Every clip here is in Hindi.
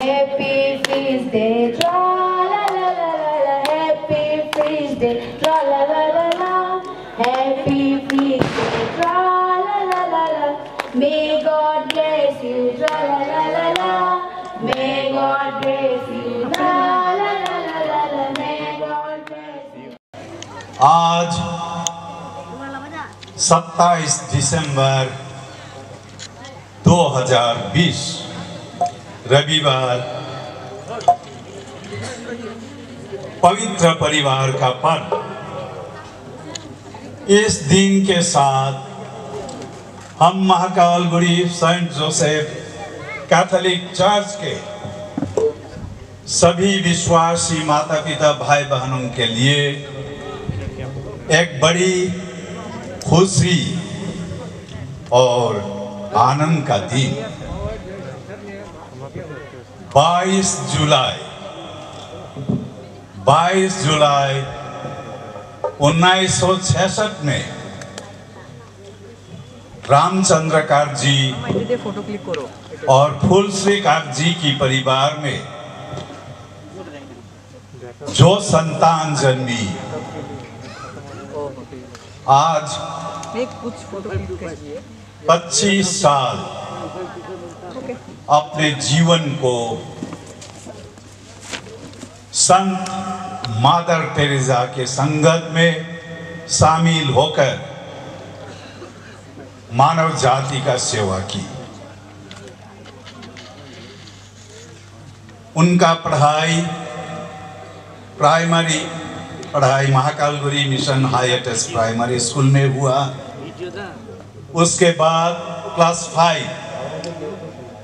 Happy Feast Day, tra la la la la la. Happy Feast Day, tra la la la la. Happy Feast Day, tra la la la la. May God bless you, tra la la la la. May God bless you, tra la la la la la. May God bless you. आज 27 दिसंबर 2020 रविवार पवित्र परिवार का पर्व। इस दिन के साथ हम Mahakalguri saint Joseph Catholic church के सभी विश्वासी माता पिता भाई बहनों के लिए एक बड़ी खुशी और आनंद का दिन 22 जुलाई 1966 में रामचंद्र कार जी और फूलश्री कार जी की परिवार में जो संतान जन्मी आज 25 साल अपने जीवन को संत मादर टेरेसा के संगत में शामिल होकर मानव जाति का सेवा की। उनका प्राइमरी पढ़ाई महाकालगुड़ी मिशन हाईएटस प्राइमरी स्कूल में हुआ। उसके बाद class 5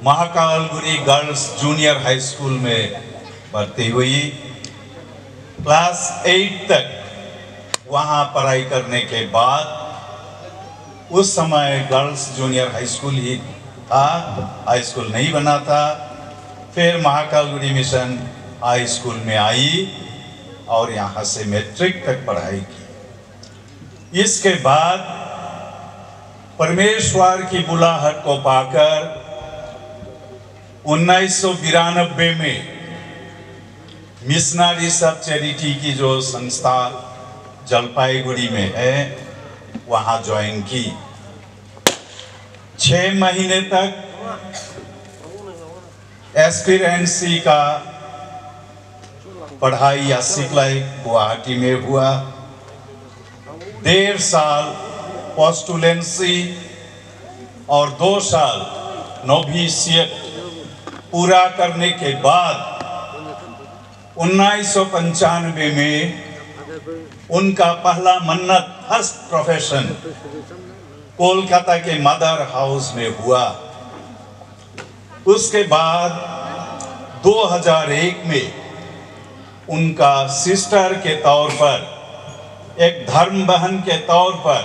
Mahakalguri girls junior high school में भर्ती हुई। क्लास 8 तक वहां पढ़ाई करने के बाद उस समय गर्ल्स जूनियर हाई स्कूल ही था, हाई स्कूल नहीं बना था। फिर महाकालगुड़ी मिशन हाई स्कूल में आई और यहाँ से मैट्रिक तक पढ़ाई की। इसके बाद परमेश्वर की बुलाहट को पाकर 1992 में मिशनरी सब चैरिटी की जो संस्था जलपाईगुड़ी में है वहाँ ज्वाइन की। 6 महीने तक एस्पिरेंसी का पढ़ाई या सिखलाई गुवाहाटी में हुआ। 1.5 साल पोस्टुलेंसी और 2 साल नोविसिएट पूरा करने के बाद 1995 में उनका पहला मन्नत फर्स्ट प्रोफेशन कोलकाता के मदर हाउस में हुआ। उसके बाद 2001 में उनका सिस्टर के तौर पर, एक धर्म बहन के तौर पर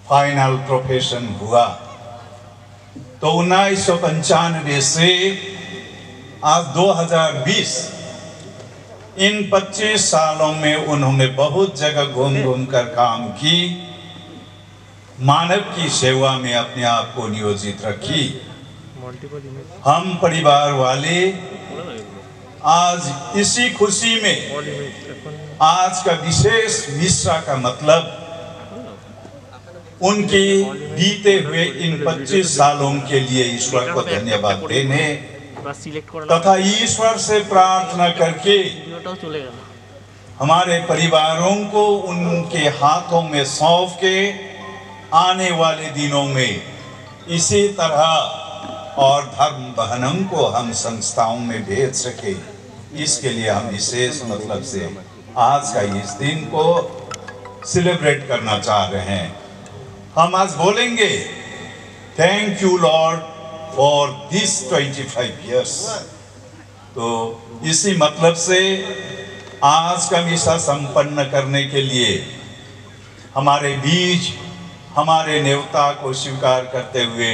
फाइनल प्रोफेशन हुआ। तो 1995 से आज 2020 इन 25 सालों में उन्होंने बहुत जगह घूम कर काम की, मानव की सेवा में अपने आप को नियोजित रखी। हम परिवार वाले आज इसी खुशी में आज का विशेष मिश्रा का मतलब उनके बीते हुए इन 25 सालों के लिए ईश्वर को धन्यवाद देने तथा ईश्वर से प्रार्थना करके हमारे परिवारों को उनके हाथों में सौंप के आने वाले दिनों में इसी तरह और धर्म बहनों को हम संस्थाओं में भेज सके, इसके लिए हम विशेष मतलब से आज का इस दिन को सेलिब्रेट करना चाह रहे हैं। हम आज बोलेंगे thank you Lord for this 25 years. तो इसी मतलब से आज का मिसा संपन्न करने के लिए हमारे बीच हमारे न्योता को स्वीकार करते हुए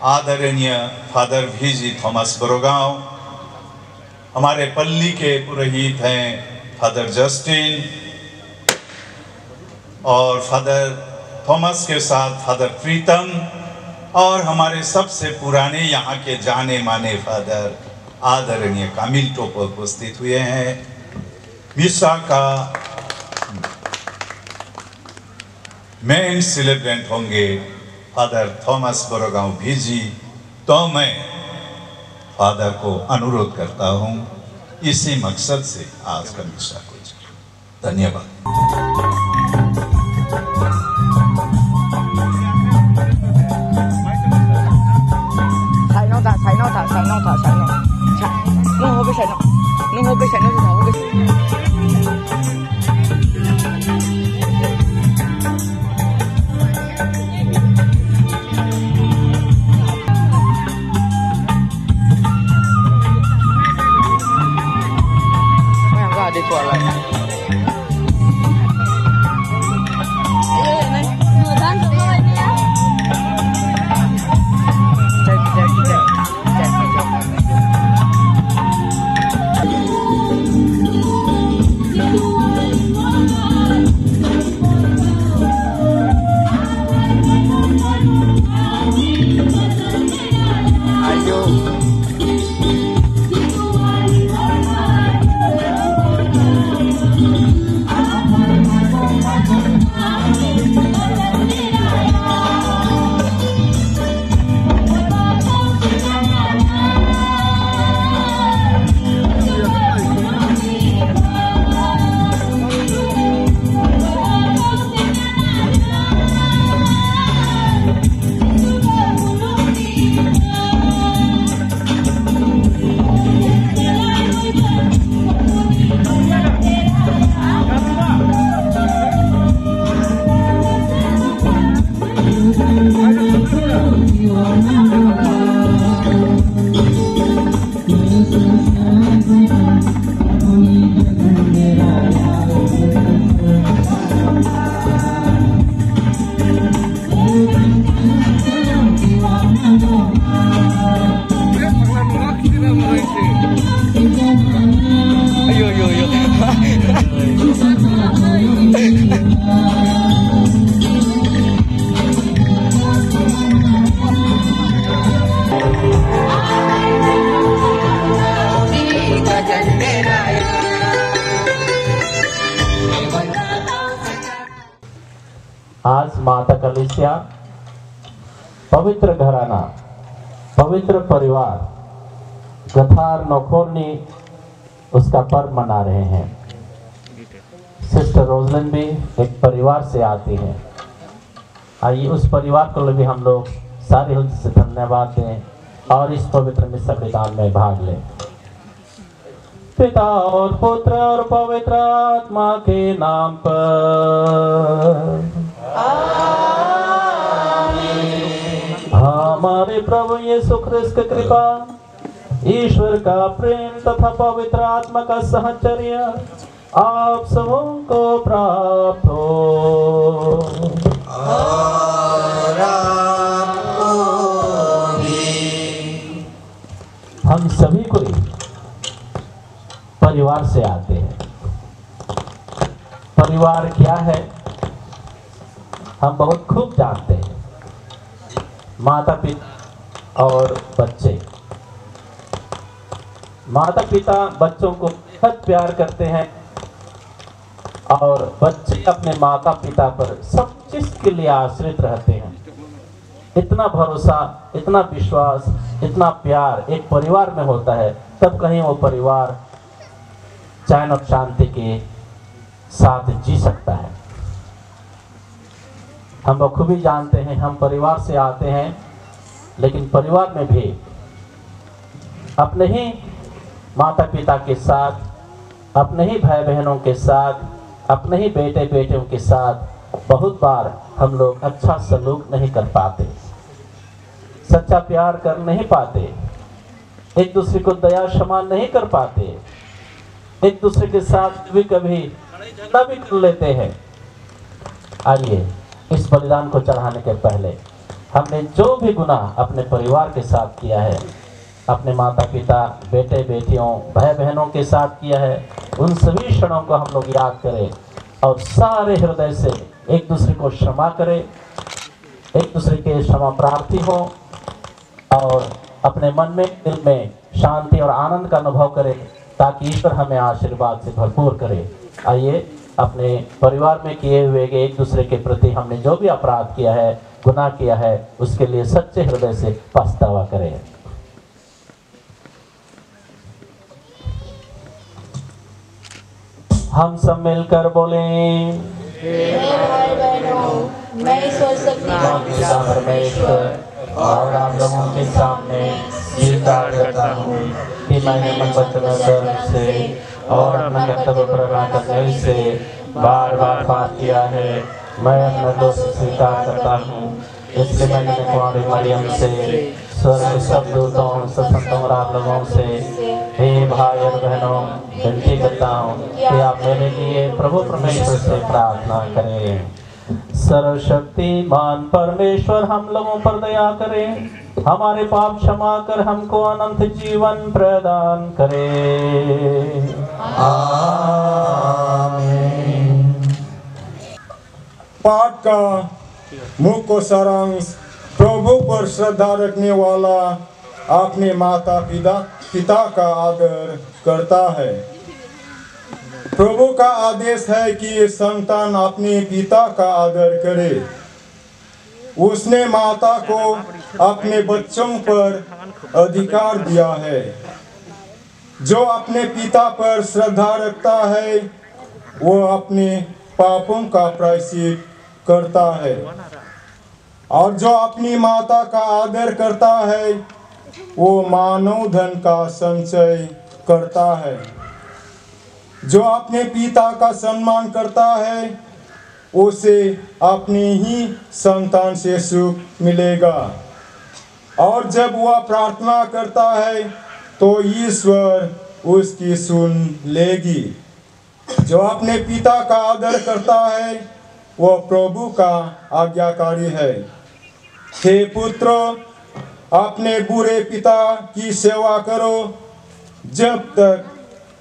आदरणीय फादर वीजी थॉमस बरोगांव, हमारे पल्ली के पुरोहित हैं फादर जस्टिन और फादर थॉमस के साथ फादर प्रीतम और हमारे सबसे पुराने यहाँ के जाने माने फादर आदरणीय कामिल टोपो उपस्थित हुए हैं। मिसा का मेन सेलिब्रेंट होंगे फादर थॉमस बोरोगांव भीजी। तो मैं फादर को अनुरोध करता हूँ इसी मकसद से आज का मिसा कुछ। धन्यवाद। आज माता कलीसिया पवित्र घराना, पवित्र परिवार गथार नोखोरनी उसका पर्व मना रहे हैं। सिस्टर रोजलिन भी एक परिवार से आती हैं। आइए उस परिवार को भी हम लोग सारे हृदय से धन्यवाद दें और इस पवित्र मिसा विधान में भाग लें। पिता और पुत्र और पवित्र आत्मा के नाम पर हमारे प्रभु यीशु ख्रिस्त की कृपा, ईश्वर का प्रेम तथा पवित्र आत्मा का सहचर्य आप सबों को प्राप्त हो। और आपको भी। हम सभी को परिवार से आते हैं। परिवार क्या है हम बहुत खूब जानते हैं। माता पिता और बच्चे, माता पिता बच्चों को बहुत प्यार करते हैं और बच्चे अपने माता पिता पर सब चीज के लिए आश्रित रहते हैं। इतना भरोसा, इतना विश्वास, इतना प्यार एक परिवार में होता है, तब कहीं वो परिवार चैन और शांति के साथ जी सकता है। हम बखूबी जानते हैं हम परिवार से आते हैं, लेकिन परिवार में भी अपने ही माता पिता के साथ, अपने ही भाई बहनों के साथ, अपने ही बेटे बेटियों के साथ बहुत बार हम लोग अच्छा सलूक नहीं कर पाते, सच्चा प्यार कर नहीं पाते, एक दूसरे को दया क्षमा नहीं कर पाते, एक दूसरे के साथ भी कभी झगड़ा भी कर लेते हैं। आइए इस बलिदान को चढ़ाने के पहले हमने जो भी गुनाह अपने परिवार के साथ किया है, अपने माता पिता, बेटे बेटियों, भाई बहनों के साथ किया है, उन सभी क्षणों को हम लोग याद करें और सारे हृदय से एक दूसरे को क्षमा करें एक दूसरे के क्षमा प्रार्थी हो और अपने मन में दिल में शांति और आनंद का अनुभव करें, ताकि ईश्वर हमें आशीर्वाद से भरपूर करे। आइए अपने परिवार में किए हुए एक दूसरे के प्रति हमने जो भी अपराध किया है, गुनाह किया है, उसके लिए सच्चे हृदय से पछतावा करें। हम सब मिलकर बोलें, भाई बहनों, मैं सर्वशक्तिमान पिता परमेश्वर और आप लोगों के सामने स्वीकार करता हूँ कि मैंने मन वचन और कर्म से और अपना कर्तव्य पूरा करने से बार बार पाप किया है। मैं अपना दोष स्वीकार करता हूँ। इसलिए मैंने कुंवारी मरियम से, स्वर्ग सब दूतों, सब संतों और आप लोगों से, हे भाई और बहनों, विनती करता हूँ कि आप मेरे लिए प्रभु परमेश्वर से प्रार्थना करें। सर्वशक्तिमान परमेश्वर हम लोगों पर दया करें, हमारे पाप क्षमा कर हमको अनंत जीवन प्रदान करे। आमीन। पाठ का मुख्य सारांश, प्रभु पर श्रद्धा रखने वाला अपने माता पिता का आदर करता है। प्रभु का आदेश है कि संतान अपने पिता का आदर करे। उसने माता को अपने बच्चों पर अधिकार दिया है। जो अपने पिता पर श्रद्धा रखता है वो अपने पापों का प्रायश्चित करता है, और जो अपनी माता का आदर करता है वो मानव धन का संचय करता है। जो अपने पिता का सम्मान करता है उसे अपने ही संतान से सुख मिलेगा, और जब वह प्रार्थना करता है तो ईश्वर उसकी सुन लेगी। जो अपने पिता का आदर करता है वह प्रभु का आज्ञाकारी है। हे पुत्रो, अपने बुरे पिता की सेवा करो जब तक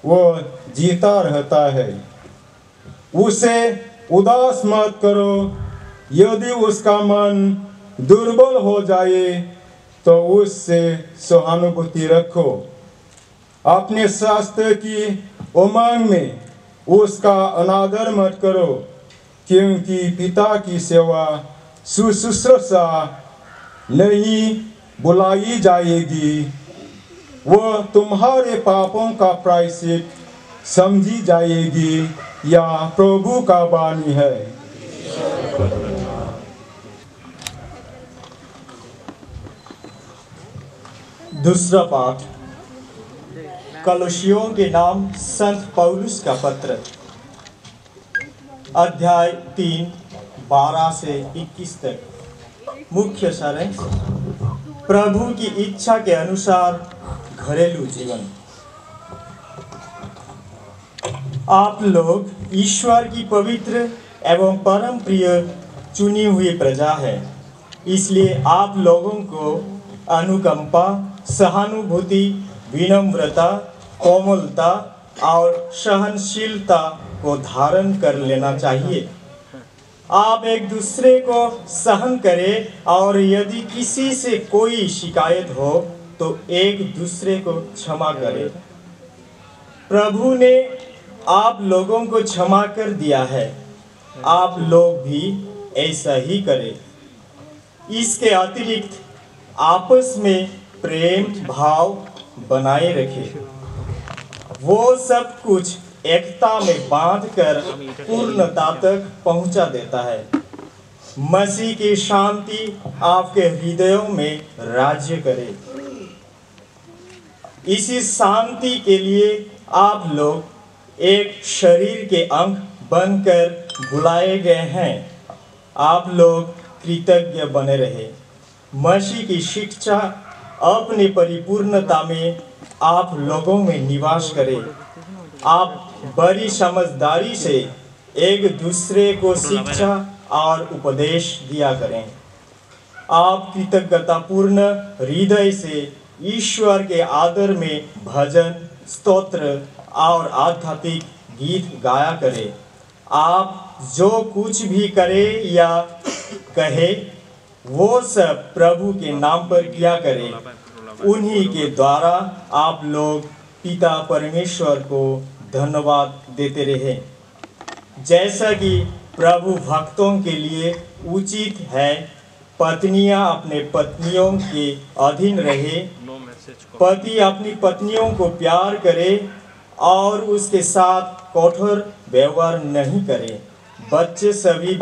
वह जीता रहता है। उसे उदास मत करो। यदि उसका मन दुर्बल हो जाए तो उससे सहानुभूति रखो। अपने स्वास्थ्य की उमंग में उसका अनादर मत करो, क्योंकि पिता की सेवा शुश्रूषा नहीं बुलाई जाएगी। वह तुम्हारे पापों का प्रायश्चित समझी जाएगी। या प्रभु का वाणी है। दूसरा पाठ कलोसियों के नाम संत पौलुस का पत्र, अध्याय 3 12 से 21 तक। मुख्य सारांश, प्रभु की इच्छा के अनुसार घरेलू जीवन। आप लोग ईश्वर की पवित्र एवं परम प्रिय चुनी हुई प्रजा है। इसलिए आप लोगों को अनुकंपा, सहानुभूति, विनम्रता, कोमलता और सहनशीलता को धारण कर लेना चाहिए। आप एक दूसरे को सहन करें, और यदि किसी से कोई शिकायत हो तो एक दूसरे को क्षमा करें। प्रभु ने आप लोगों को क्षमा कर दिया है, आप लोग भी ऐसा ही करें। इसके अतिरिक्त आपस में प्रेम भाव बनाए रखें। वो सब कुछ एकता में बांधकर पूर्णता तक पहुंचा देता है। मसीह की शांति आपके हृदयों में राज्य करे। इसी शांति के लिए आप लोग एक शरीर के अंग बनकर बुलाए गए हैं। आप लोग कृतज्ञ बने रहे। मसीह की शिक्षा अपनी परिपूर्णता में आप लोगों में निवास करे। आप बड़ी समझदारी से एक दूसरे को शिक्षा और उपदेश दिया करें। आप कृतज्ञतापूर्ण हृदय से ईश्वर के आदर में भजन, स्तोत्र और आध्यात्मिक गीत गाया करें। आप जो कुछ भी करें या कहे वो सब प्रभु के नाम पर किया करें। उन्हीं के द्वारा आप लोग पिता परमेश्वर को धन्यवाद देते रहे, जैसा कि प्रभु भक्तों के लिए उचित है। पत्नियां अपने पत्नियों के अधीन रहे, पति अपनी पत्नियों को प्यार करे और उसके साथ कठोर व्यवहार नहीं करे। बच्चे सभी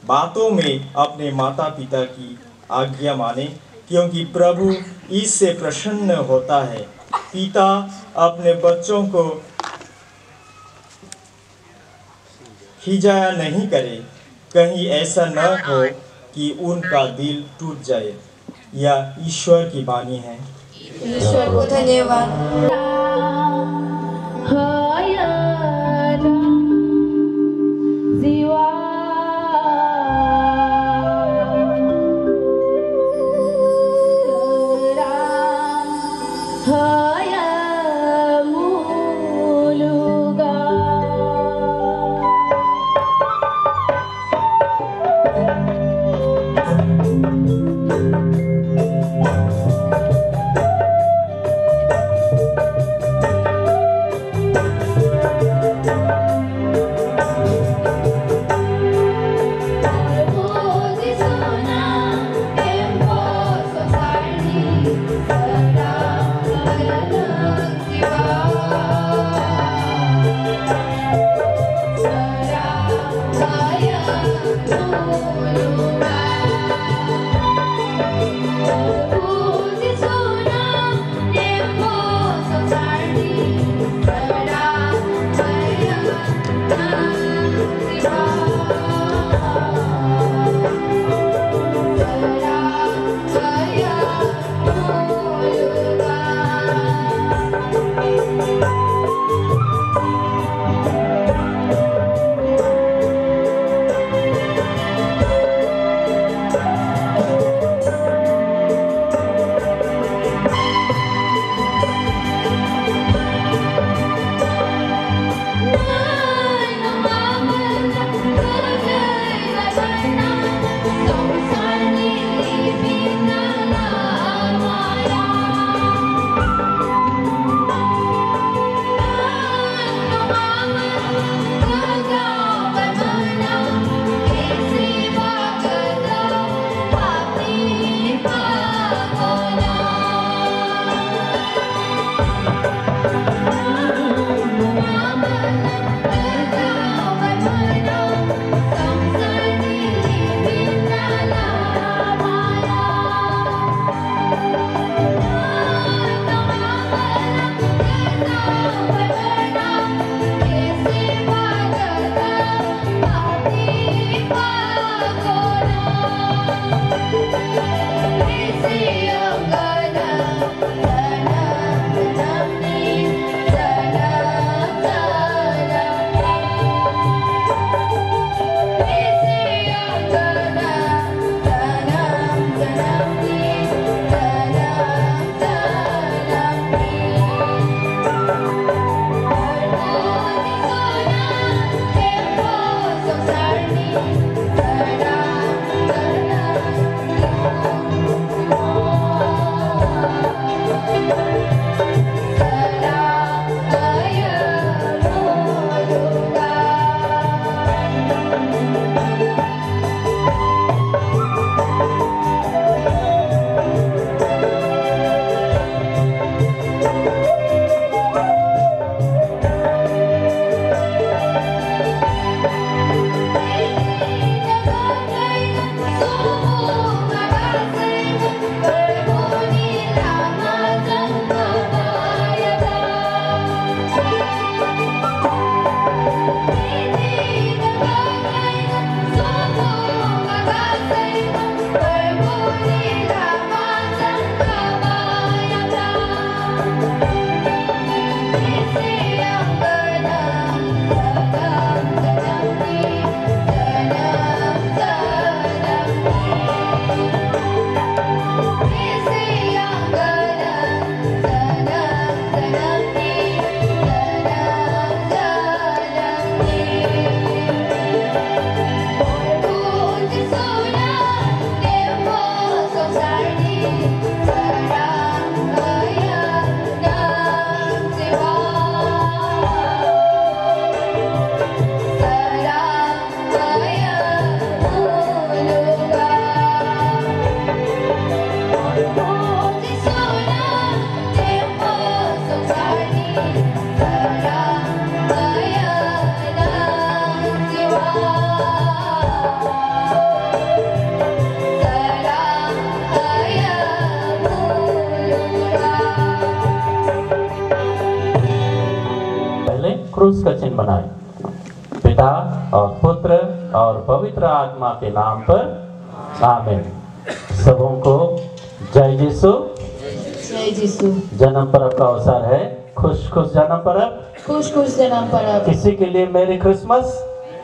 बातों में अपने माता पिता की आज्ञा माने, क्योंकि प्रभु इससे प्रसन्न होता है। पिता अपने बच्चों को खिजाया नहीं करे, कहीं ऐसा न हो कि उनका दिल टूट जाए। यह ईश्वर की वाणी है। ईश्वर को धन्यवाद। Sarah, क्रूस का चिन्ह बनाए। पिता और पुत्र और पवित्र आत्मा के नाम पर आमीन। सबों को जय यीशु। जय यीशु। जन्म पर्व का अवसर है। खुश खुश जन्म पर्व। खुश खुश जन्म पर्व। किसी के लिए merry Christmas.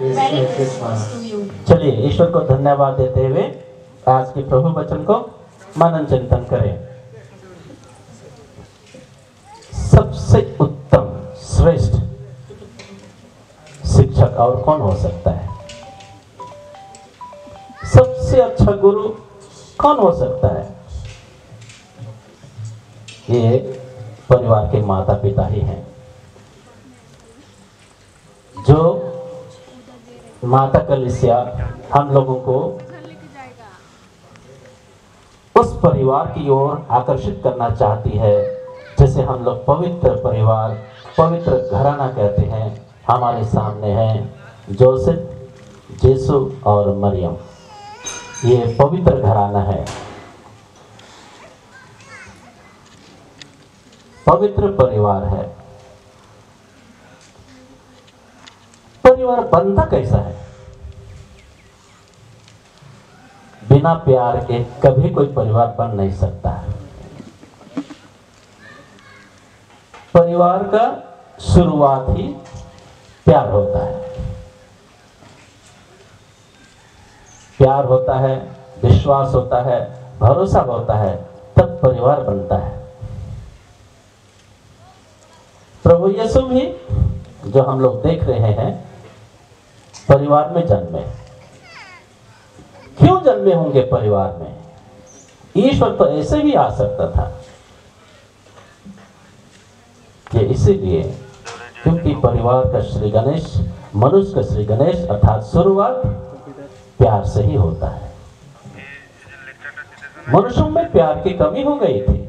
Merry Christmas to you. चलिए ईश्वर को धन्यवाद देते हुए आज के प्रभु वचन को मनन चिंतन करें। सबसे उत्तम श्रेष्ठ शिक्षक और कौन हो सकता है? सबसे अच्छा गुरु कौन हो सकता है? ये परिवार के माता पिता ही हैं। जो माता कलीसिया हम लोगों को उस परिवार की ओर आकर्षित करना चाहती है जैसे हम लोग पवित्र परिवार, पवित्र घराना कहते हैं। हमारे सामने हैं जोसेफ, यीशु और मरियम। ये पवित्र घराना है, पवित्र परिवार है। परिवार बनता कैसा है? बिना प्यार के कभी कोई परिवार बन नहीं सकता है। परिवार का शुरुआत ही प्यार होता है। प्यार होता है, विश्वास होता है, भरोसा होता है, तब परिवार बनता है। प्रभु यीशु भी जो हम लोग देख रहे हैं परिवार में जन्मे। क्यों जन्मे होंगे परिवार में? ईश्वर तो ऐसे भी आ सकता था। ये इसीलिए क्योंकि परिवार का श्री गणेश, मनुष्य का श्री गणेश अर्थात शुरुआत प्यार से ही होता है। मनुष्यों में प्यार की कमी हो गई थी।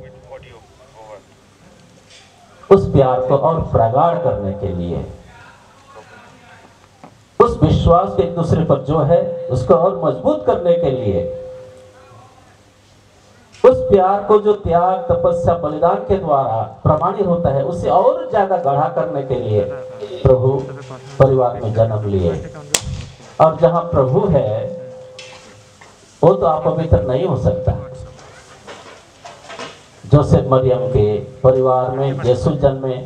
उस प्यार को और प्रगाढ़ करने के लिए, उस विश्वास के एक दूसरे पर जो है उसको और मजबूत करने के लिए, उस प्यार को जो त्याग, तपस्या, बलिदान के द्वारा प्रमाणित होता है उसे और ज्यादा गढ़ा करने के लिए प्रभु परिवार में जन्म लिए। और जहां प्रभु है वो तो अपवित्र नहीं हो सकता। जोसेफ मरियम के परिवार में यीशु जन्मे,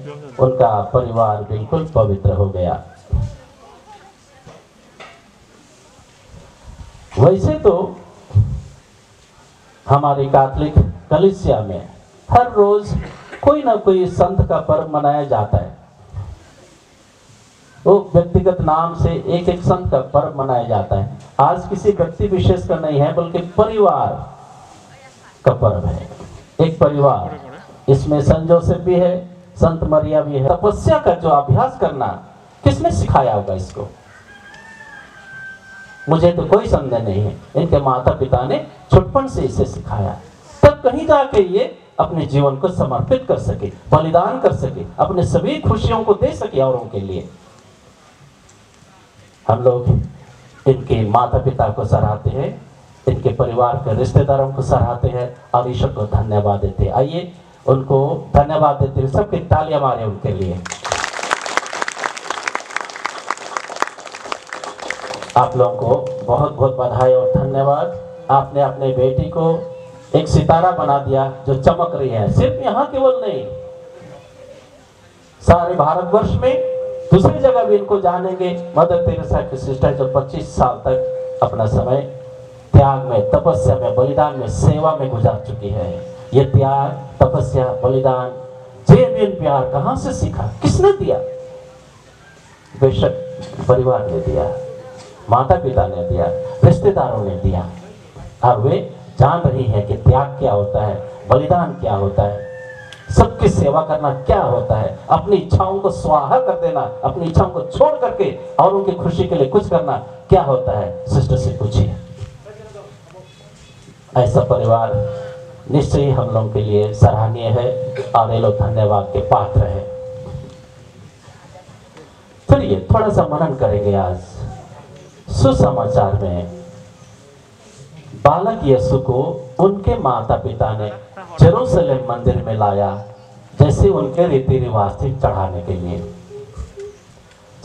उनका परिवार बिल्कुल पवित्र हो गया। वैसे तो हमारी कैथोलिक कलीसिया में हर रोज कोई ना कोई संत का पर्व मनाया जाता है। वो व्यक्तिगत नाम से एक एक संत का पर्व मनाया जाता है। आज किसी व्यक्ति विशेष का नहीं है बल्कि परिवार का पर्व है। एक परिवार, इसमें संत जोसेफ भी है, संत मरिया भी है। तपस्या का जो अभ्यास करना किसने सिखाया होगा इसको? मुझे तो कोई संदेह नहीं है, इनके माता पिता ने छुटपन से इसे सिखाया। तब कहीं जाके ये अपने जीवन को समर्पित कर सके, बलिदान कर सके, अपने सभी खुशियों को दे सके औरों के लिए। हम लोग इनके माता पिता को सराहते हैं, इनके परिवार के रिश्तेदारों को सराहते हैं और ईश्वर को धन्यवाद देते हैं। आइए उनको धन्यवाद देते हैं, सबकी तालियां मारे उनके लिए। आप लोगों को बहुत बहुत बधाई और धन्यवाद। आपने अपने बेटी को एक सितारा बना दिया जो चमक रही है। सिर्फ यहाँ केवल नहीं, सारे भारतवर्ष में दूसरी जगह भी इनको जानेंगे। मदर तेरेसा की सिस्टर जो 25 साल तक अपना समय त्याग में, तपस्या में, बलिदान में, सेवा में गुजार चुकी है। ये त्याग, तपस्या, बलिदान, जेन्युइन प्यार कहाँ से सीखा? किसने दिया? बेशक परिवार ने दिया, माता पिता ने दिया, रिश्तेदारों ने दिया। और वे जान रही है कि त्याग क्या होता है, बलिदान क्या होता है, सबकी सेवा करना क्या होता है, अपनी इच्छाओं को स्वाहा कर देना, अपनी इच्छाओं को छोड़ करके औरों की खुशी के लिए कुछ करना क्या होता है। सिस्टर से पूछिए। ऐसा परिवार निश्चय ही हम लोगों के लिए सराहनीय है और ये लोग धन्यवाद के पात्र है। चलिए थोड़ा सा मनन करेंगे। आज सुसमाचार में बालक यीशु को उनके माता पिता ने जेरूशलेम मंदिर में लाया, जैसे उनके रीति रिवाज थे चढ़ाने के लिए।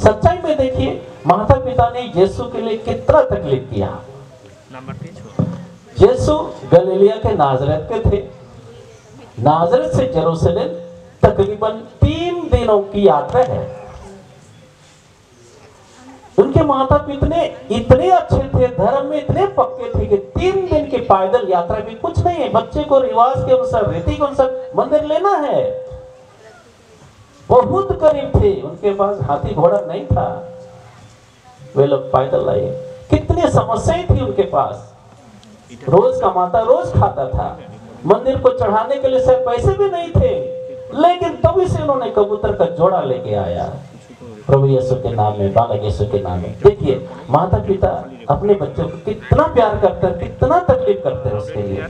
सच्चाई में देखिए, माता पिता ने यीशु के लिए कितना तकलीफ किया। यीशु गलीलिया के नाजरत के थे। नाजरत से जेरूसलम तकरीबन 3 दिनों की यात्रा है। उनके माता पिता इतने अच्छे थे, धर्म में इतने पक्के थे कि 3 दिन की पैदल यात्रा भी कुछ नहीं है। बच्चे को रिवाज के अनुसार, रीति के अनुसार मंदिर लेना है। बहुत करीब थे, उनके पास हाथी घोड़ा नहीं था, वे लोग पैदल लाए। कितनी समस्याएं थी उनके पास। रोज कमाता, रोज खाता था। मंदिर को चढ़ाने के लिए शायद पैसे भी नहीं थे, लेकिन तभी से उन्होंने कबूतर का जोड़ा लेके आया प्रभु यीशु के नाम में, बालक यीशु के नाम में। देखिए माता पिता अपने बच्चों को कितना प्यार करते हैं, कितना तकलीफ करते हैं उसके लिए।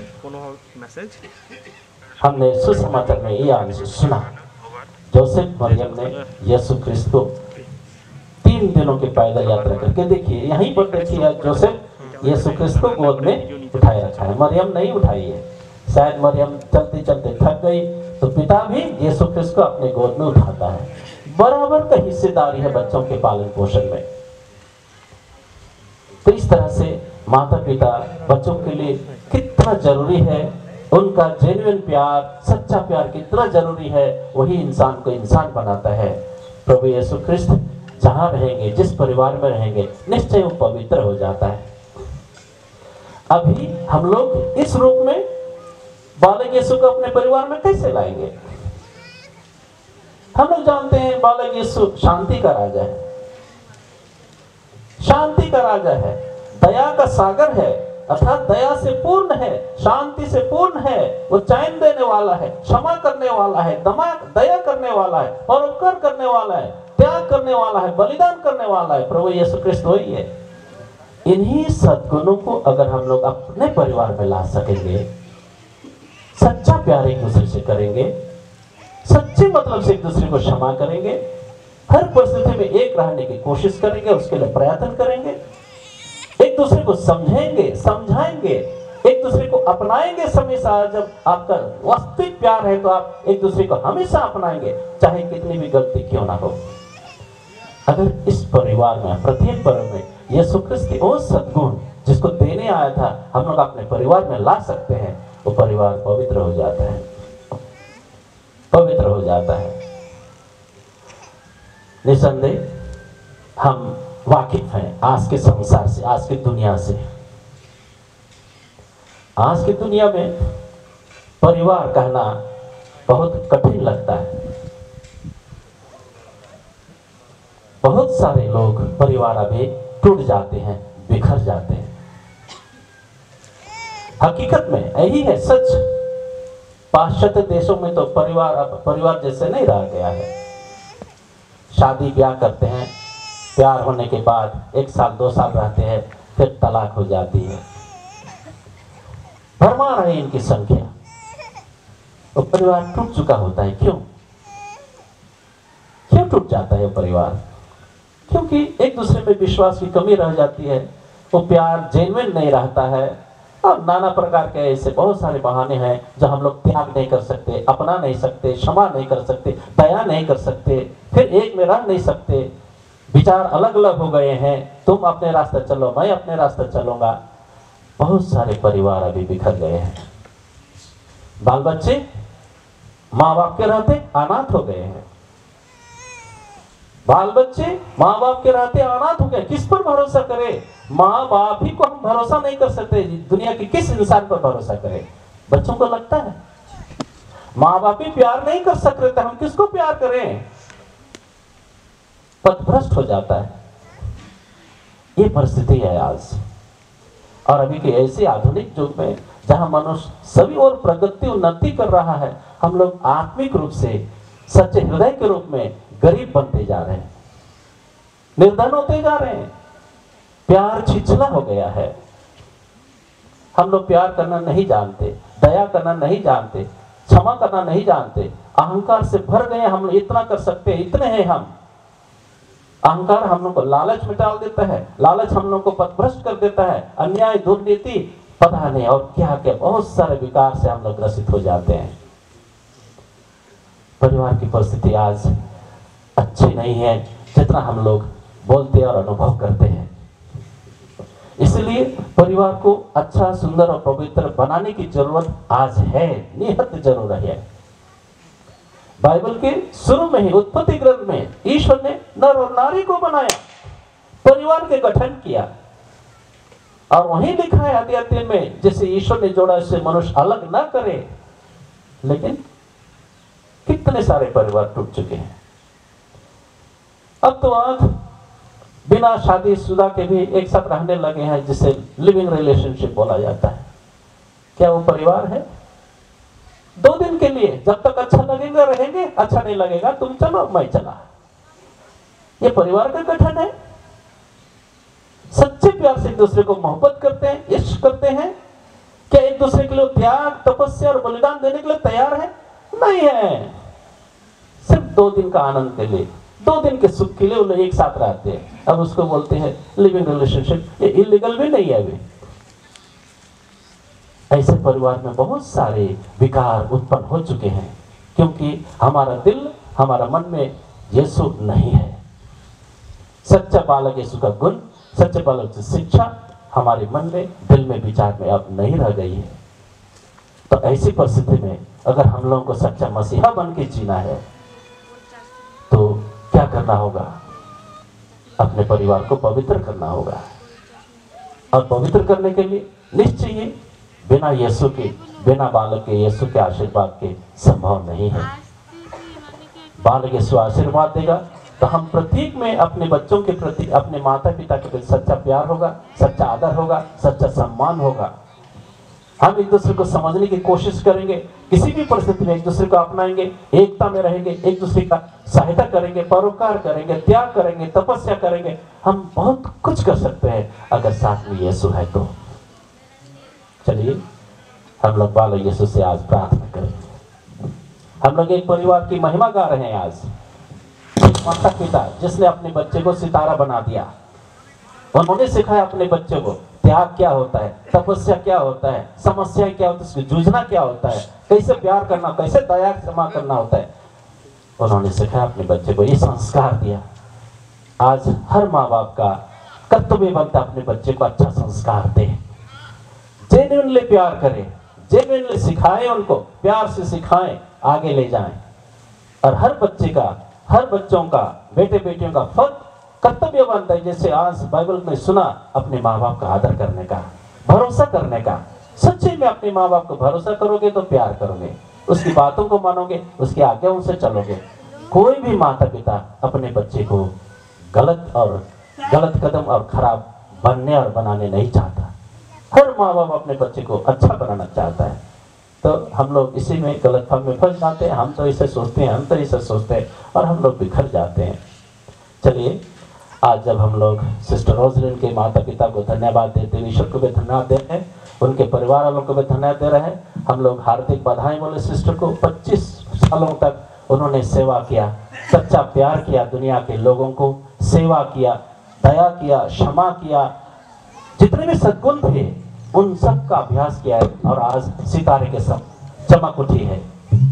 हमने सुसमाचार में ये अंश सुना, जोसेफ मरियम ने यीशु ख्रिस्त को 3 दिनों की पैदल यात्रा करके, देखिए यहीं पर देखिए जोसेफ यीशु ख्रिस्त को गोद में उठाए रखा है, मरियम नहीं उठाई है। शायद मरियम चलते चलते थक गई तो पिता भी यीशु ख्रिस्त को अपने गोद में उठाता है। बराबर का हिस्सेदारी है बच्चों के पालन पोषण में। तो इस तरह से माता पिता बच्चों के लिए कितना जरूरी है, उनका जेन्युइन प्यार, सच्चा प्यार कितना जरूरी है। वही इंसान को इंसान बनाता है। प्रभु यीशु ख्रिस्त जहां रहेंगे, जिस परिवार में रहेंगे, निश्चय वो पवित्र हो जाता है। अभी हम लोग इस रूप में बालक यीशु को अपने परिवार में कैसे लाएंगे? हम लोग जानते हैं बालक यीशु शांति का राजा है, शांति का राजा है, दया का सागर है, अर्थात दया से पूर्ण है, शांति से पूर्ण है। वो चैन देने वाला है, क्षमा करने वाला है, दया करने वाला है, परोपकार करने वाला है, त्याग करने वाला है, बलिदान करने वाला है। प्रभु यीशु ख्रिस्त वही है। इन्हीं सद्गुणों को अगर हम लोग अपने परिवार में ला सकेंगे, सच्चा प्यार एक दूसरे से करेंगे, सच्चे मतलब से एक दूसरे को क्षमा करेंगे, हर परिस्थिति में एक रहने की कोशिश करेंगे, उसके लिए प्रयत्न करेंगे, एक दूसरे को समझेंगे, समझाएंगे, एक दूसरे को अपनाएंगे। हमेशा जब आपका वास्तविक प्यार है तो आप एक दूसरे को हमेशा अपनाएंगे, चाहे कितनी भी गलती क्यों ना हो। अगर इस परिवार में, प्रत्येक परिवार में यीशु ख्रिस्त के वो सद्गुण जिसको देने आया था हम लोग अपने परिवार में ला सकते हैं, वो परिवार पवित्र हो जाता है, पवित्र हो जाता है। निसंदेह हम वाकिफ हैं आज के संसार से, आज की दुनिया से। आज की दुनिया में परिवार कहना बहुत कठिन लगता है। बहुत सारे लोग परिवार अभी टूट जाते हैं, बिखर जाते हैं। हकीकत में यही है सच। पाश्चात्य देशों में तो परिवार अब परिवार जैसे नहीं रह गया है। शादी ब्याह करते हैं, प्यार होने के बाद 1 साल 2 साल रहते हैं, फिर तलाक हो जाती है। भरमार है इनकी संख्या। तो परिवार टूट चुका होता है। क्यों टूट जाता है परिवार? क्योंकि एक दूसरे में विश्वास की कमी रह जाती है, वो प्यार जेन्युइन नहीं रहता है। अब नाना प्रकार के ऐसे बहुत सारे बहाने हैं जो हम लोग त्याग नहीं कर सकते, अपना नहीं सकते, क्षमा नहीं कर सकते, दया नहीं कर सकते, फिर एक में रह नहीं सकते। विचार अलग अलग हो गए हैं, तुम अपने रास्ते चलो, मैं अपने रास्ते चलूंगा। बहुत सारे परिवार अभी बिखर गए हैं। बाल बच्चे माँ बाप के रहते अनाथ हो गए हैं। बाल बच्चे माँ बाप के रहते अनाथ हो गए। किस पर भरोसा करें? माँ बाप ही को हम भरोसा नहीं कर सकते। दुनिया के किस इंसान पर भरोसा करें? बच्चों को लगता है माँ बाप ही प्यार नहीं कर सकते तो हम किसको प्यार करें? पथभ्रष्ट हो जाता है। ये परिस्थिति है आज। और अभी के ऐसे आधुनिक युग में जहां मनुष्य सभी और प्रगति उन्नति कर रहा है, हम लोग आत्मिक रूप से सच्चे हृदय के रूप में गरीब बनते जा रहे हैं, निर्धन होते जा रहे हैं। प्यार छिछला हो गया है। हम लोग प्यार करना नहीं जानते, दया करना नहीं जानते, क्षमा करना नहीं जानते। अहंकार से भर गए। हम लोग इतना कर सकते हैं, इतने हैं हम। अहंकार हम लोग को लालच में डाल देता है, लालच हम लोग को पथभ्रष्ट कर देता है। अन्याय, दुर्नीति, पता नहीं और क्या क्या बहुत सारे विकार से हम लोग ग्रसित हो जाते हैं। परिवार की परिस्थिति आज अच्छी नहीं है। जितना हम लोग बोलते और अनुभव करते हैं। इसलिए परिवार को अच्छा, सुंदर और पवित्र बनाने की जरूरत आज है, निहत जरूर है। बाइबल के शुरू में ही उत्पत्ति ग्रंथ में ईश्वर ने नर और नारी को बनाया, परिवार के गठन किया, और वहीं लिखा है आदि अध्याय में, जैसे ईश्वर ने जोड़ा इससे मनुष्य अलग ना करे। लेकिन कितने सारे परिवार टूट चुके हैं। अब तो आज बिना शादीशुदा के भी एक साथ रहने लगे हैं, जिसे लिविंग रिलेशनशिप बोला जाता है। क्या वो परिवार है? 2 दिन के लिए, जब तक अच्छा लगेगा रहेंगे, अच्छा नहीं लगेगा तुम चलो मैं चला। ये परिवार का गठन है। सच्चे प्यार से एक दूसरे को मोहब्बत करते हैं, इश्क करते हैं। क्या एक दूसरे के लिए त्याग, तपस्या और बलिदान देने के लिए तैयार है? नहीं है। सिर्फ 2 दिन का आनंद के लिए, 2 दिन के सुख के लिए वो लोग एक साथ रहते हैं। अब उसको बोलते हैं लिविंग रिलेशनशिप। ये इलीगल भी नहीं है अभी। ऐसे परिवार में बहुत सारे विकार उत्पन्न हो चुके हैं, क्योंकि हमारा दिल, हमारा मन में यीशु नहीं है। सच्चा बालक यीशु का गुण, सच्चे बालक की शिक्षा हमारे मन में, दिल में, विचार में अब नहीं रह गई है। तो ऐसी परिस्थिति में अगर हम लोगों को सच्चा मसीहा बन के जीना है तो क्या करना होगा? अपने परिवार को पवित्र करना होगा। और पवित्र करने के लिए निश्चय ही बिना यीशु के, बिना बालक के यीशु के आशीर्वाद के संभव नहीं है। बालक यीशु आशीर्वाद देगा तो हम प्रतीक में अपने बच्चों के प्रति, अपने माता पिता के प्रति सच्चा प्यार होगा, सच्चा आदर होगा, सच्चा सम्मान होगा। हम एक दूसरे को समझने की कोशिश करेंगे, किसी भी परिस्थिति में एक दूसरे को अपनाएंगे, एकता में रहेंगे, एक दूसरे का सहायता करेंगे, परोपकार करेंगे, त्याग करेंगे, तपस्या करेंगे। हम बहुत कुछ कर सकते हैं अगर साथ में यीशु है तो। चलिए हम लोग बालक यीशु से आज प्रार्थना करें। हम लोग एक परिवार की महिमा गा रहे हैं आज। माता पिता जिसने अपने बच्चे को सितारा बना दिया, उन्होंने सिखाया अपने बच्चे को त्याग क्या होता है, तपस्या क्या होता है, समस्याएं क्या होती है, उसकी जूझना क्या होता है, कैसे प्यार करना, कैसे दया क्षमा करना होता है। उन्होंने सिखाया अपने बच्चे को, ये संस्कार दिया। आज हर माँ बाप का कर्तव्य बनता है अपने बच्चे को अच्छा संस्कार दे, जेन्युइनली प्यार करें, जेन्युइनली सिखाएं, उनको प्यार से सिखाएं, आगे ले जाएं। और हर बच्चे का, हर बच्चों का, बेटे बेटियों का फर्ज कर्तव्य बनता है, जैसे आज बाइबल में सुना, अपने माँ बाप का आदर करने का, भरोसा करने का। सच्चे में अपने माँ बाप को भरोसा करोगे तो प्यार करोगे, उसकी बातों को मानोगे, उसकी आज्ञाओं से चलोगे। कोई भी माता पिता अपने बच्चे को गलत कदम और खराब बनने और बनाने नहीं चाहता। हर माँ बाप अपने बच्चे को अच्छा बनाना चाहता है। तो हम लोग इसी में गलतफहमी में फंस जाते हैं। हम तो इसे सोचते हैं, हम तो इसे सोचते हैं, और हम लोग बिखर जाते हैं। चलिए आज जब हम लोग सिस्टर रोजलिन के माता पिता को धन्यवाद देते हैं, ईश्वर को भी धन्यवाद दे रहे हैं, उनके परिवार वालों को भी धन्यवाद दे रहे हैं। हम लोग हार्दिक बधाई बोले सिस्टर को। 25 सालों तक उन्होंने सेवा किया, सच्चा प्यार किया, दुनिया के लोगों को सेवा किया, दया किया, क्षमा किया, जितने भी सद्गुण थे उन सब का अभ्यास किया है, और आज सितारे के सब चमक उठी है।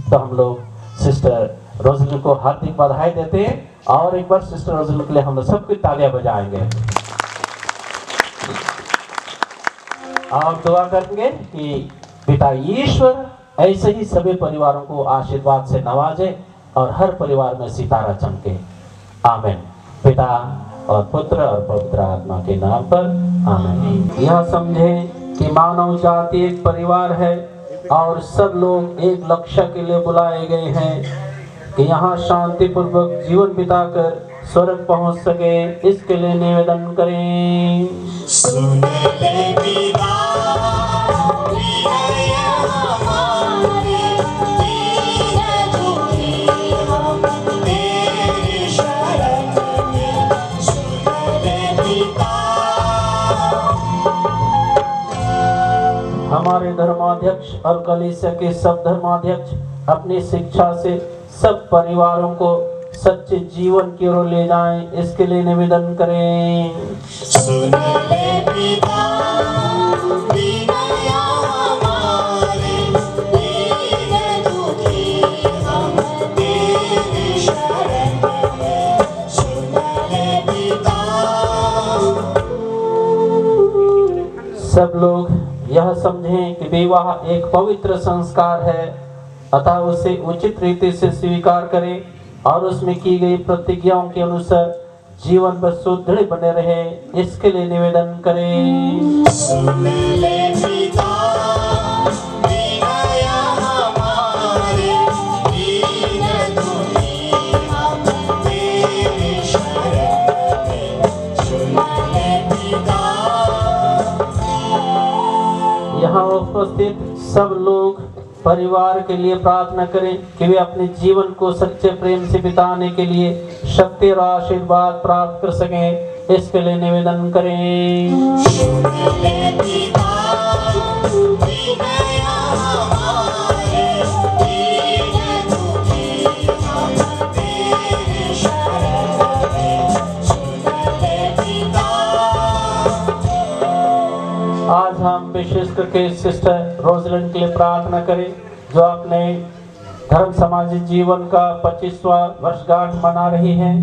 तो हम लोग सिस्टर रोजलिन को हार्दिक बधाई देते हैं, और एक बार सिस्टर रोजलिन के लिए हम लोग सबकी तालियां बजाएंगे और दुआ करेंगे कि पिता ईश्वर ऐसे ही सभी परिवारों को आशीर्वाद से नवाजे और हर परिवार में सितारा चमके। आमीन। पिता और पुत्र और पवित्र आत्मा के नाम पर आमीन। यह समझे कि मानव जाति एक परिवार है और सब लोग एक लक्ष्य के लिए बुलाए गए हैं कि यहाँ शांतिपूर्वक जीवन बिताकर स्वर्ग पहुँच सके, इसके लिए निवेदन करें। सुन ले पिता, हमारे धर्माध्यक्ष और कलीसिया के सब धर्माध्यक्ष अपनी शिक्षा से सब परिवारों को सच्चे जीवन की ओर ले जाएं, इसके लिए निवेदन करें। सुन ले पिता, दीनया हमारे, दीन दुखी हम तेरी शरण में। सुन सब लोग यह समझें कि विवाह एक पवित्र संस्कार है, अतः उसे उचित रीति से स्वीकार करें और उसमें की गई प्रतिज्ञाओं के अनुसार जीवन भर सुदृढ़ बने रहे, इसके लिए निवेदन करें। सुन ले पिता, विनय हमारे, दीन दुखी हम तेरी शरण में। सुन ले पिता। यहाँ उपस्थित सब लोग परिवार के लिए प्रार्थना करें कि वे अपने जीवन को सच्चे प्रेम से बिताने के लिए शक्ति और आशीर्वाद प्राप्त कर सकें, इसके लिए निवेदन करें। सुन ले पिता, विनय हमारे, दीन दुखी हम तेरी शरण में। सुन ले पिता। आज हम विशेष करके सिस्टर रोजलिन के लिए प्रार्थना करें, जो अपने धर्म सामाजिक जीवन का 25वां वर्षगांठ मना रही हैं।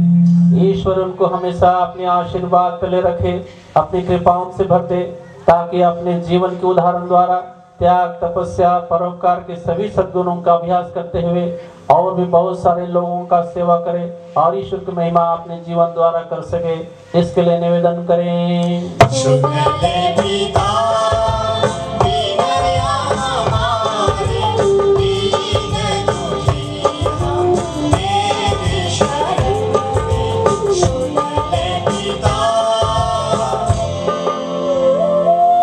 ईश्वर उनको हमेशा अपने आशीर्वाद तले रखे, अपनी कृपाओं से भर दे, ताकि अपने जीवन के उदाहरण द्वारा त्याग, तपस्या, परोपकार के सभी सद्गुणों का अभ्यास करते हुए और भी बहुत सारे लोगों का सेवा करें और ईश्वर की महिमा अपने जीवन द्वारा कर सके, इसके लिए निवेदन करें। सुन ले पिता, विनय हमारे, दीन दुखी हम तेरी शरण में। सुन ले पिता।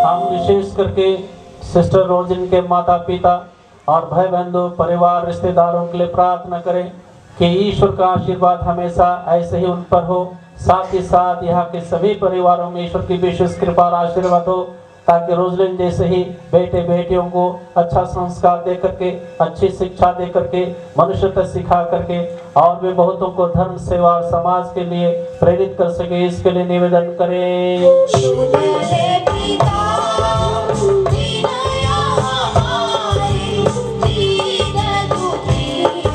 हम विशेष करके सिस्टर रोजिन के माता पिता और भाई बंधु, परिवार, रिश्तेदारों के लिए प्रार्थना करें कि ईश्वर का आशीर्वाद हमेशा ऐसे ही उन पर हो। साथ ही साथ यहाँ के सभी परिवारों में ईश्वर की विशेष कृपा और आशीर्वाद हो, ताकि रोजलिन जैसे ही बेटे बेटियों को अच्छा संस्कार दे करके, अच्छी शिक्षा दे करके, मनुष्यता सिखा करके और भी बहुतों को धर्म, सेवा और समाज के लिए प्रेरित कर सके, इसके लिए निवेदन करें। सुन ले पिता, विनय हमारे, दीन दुखी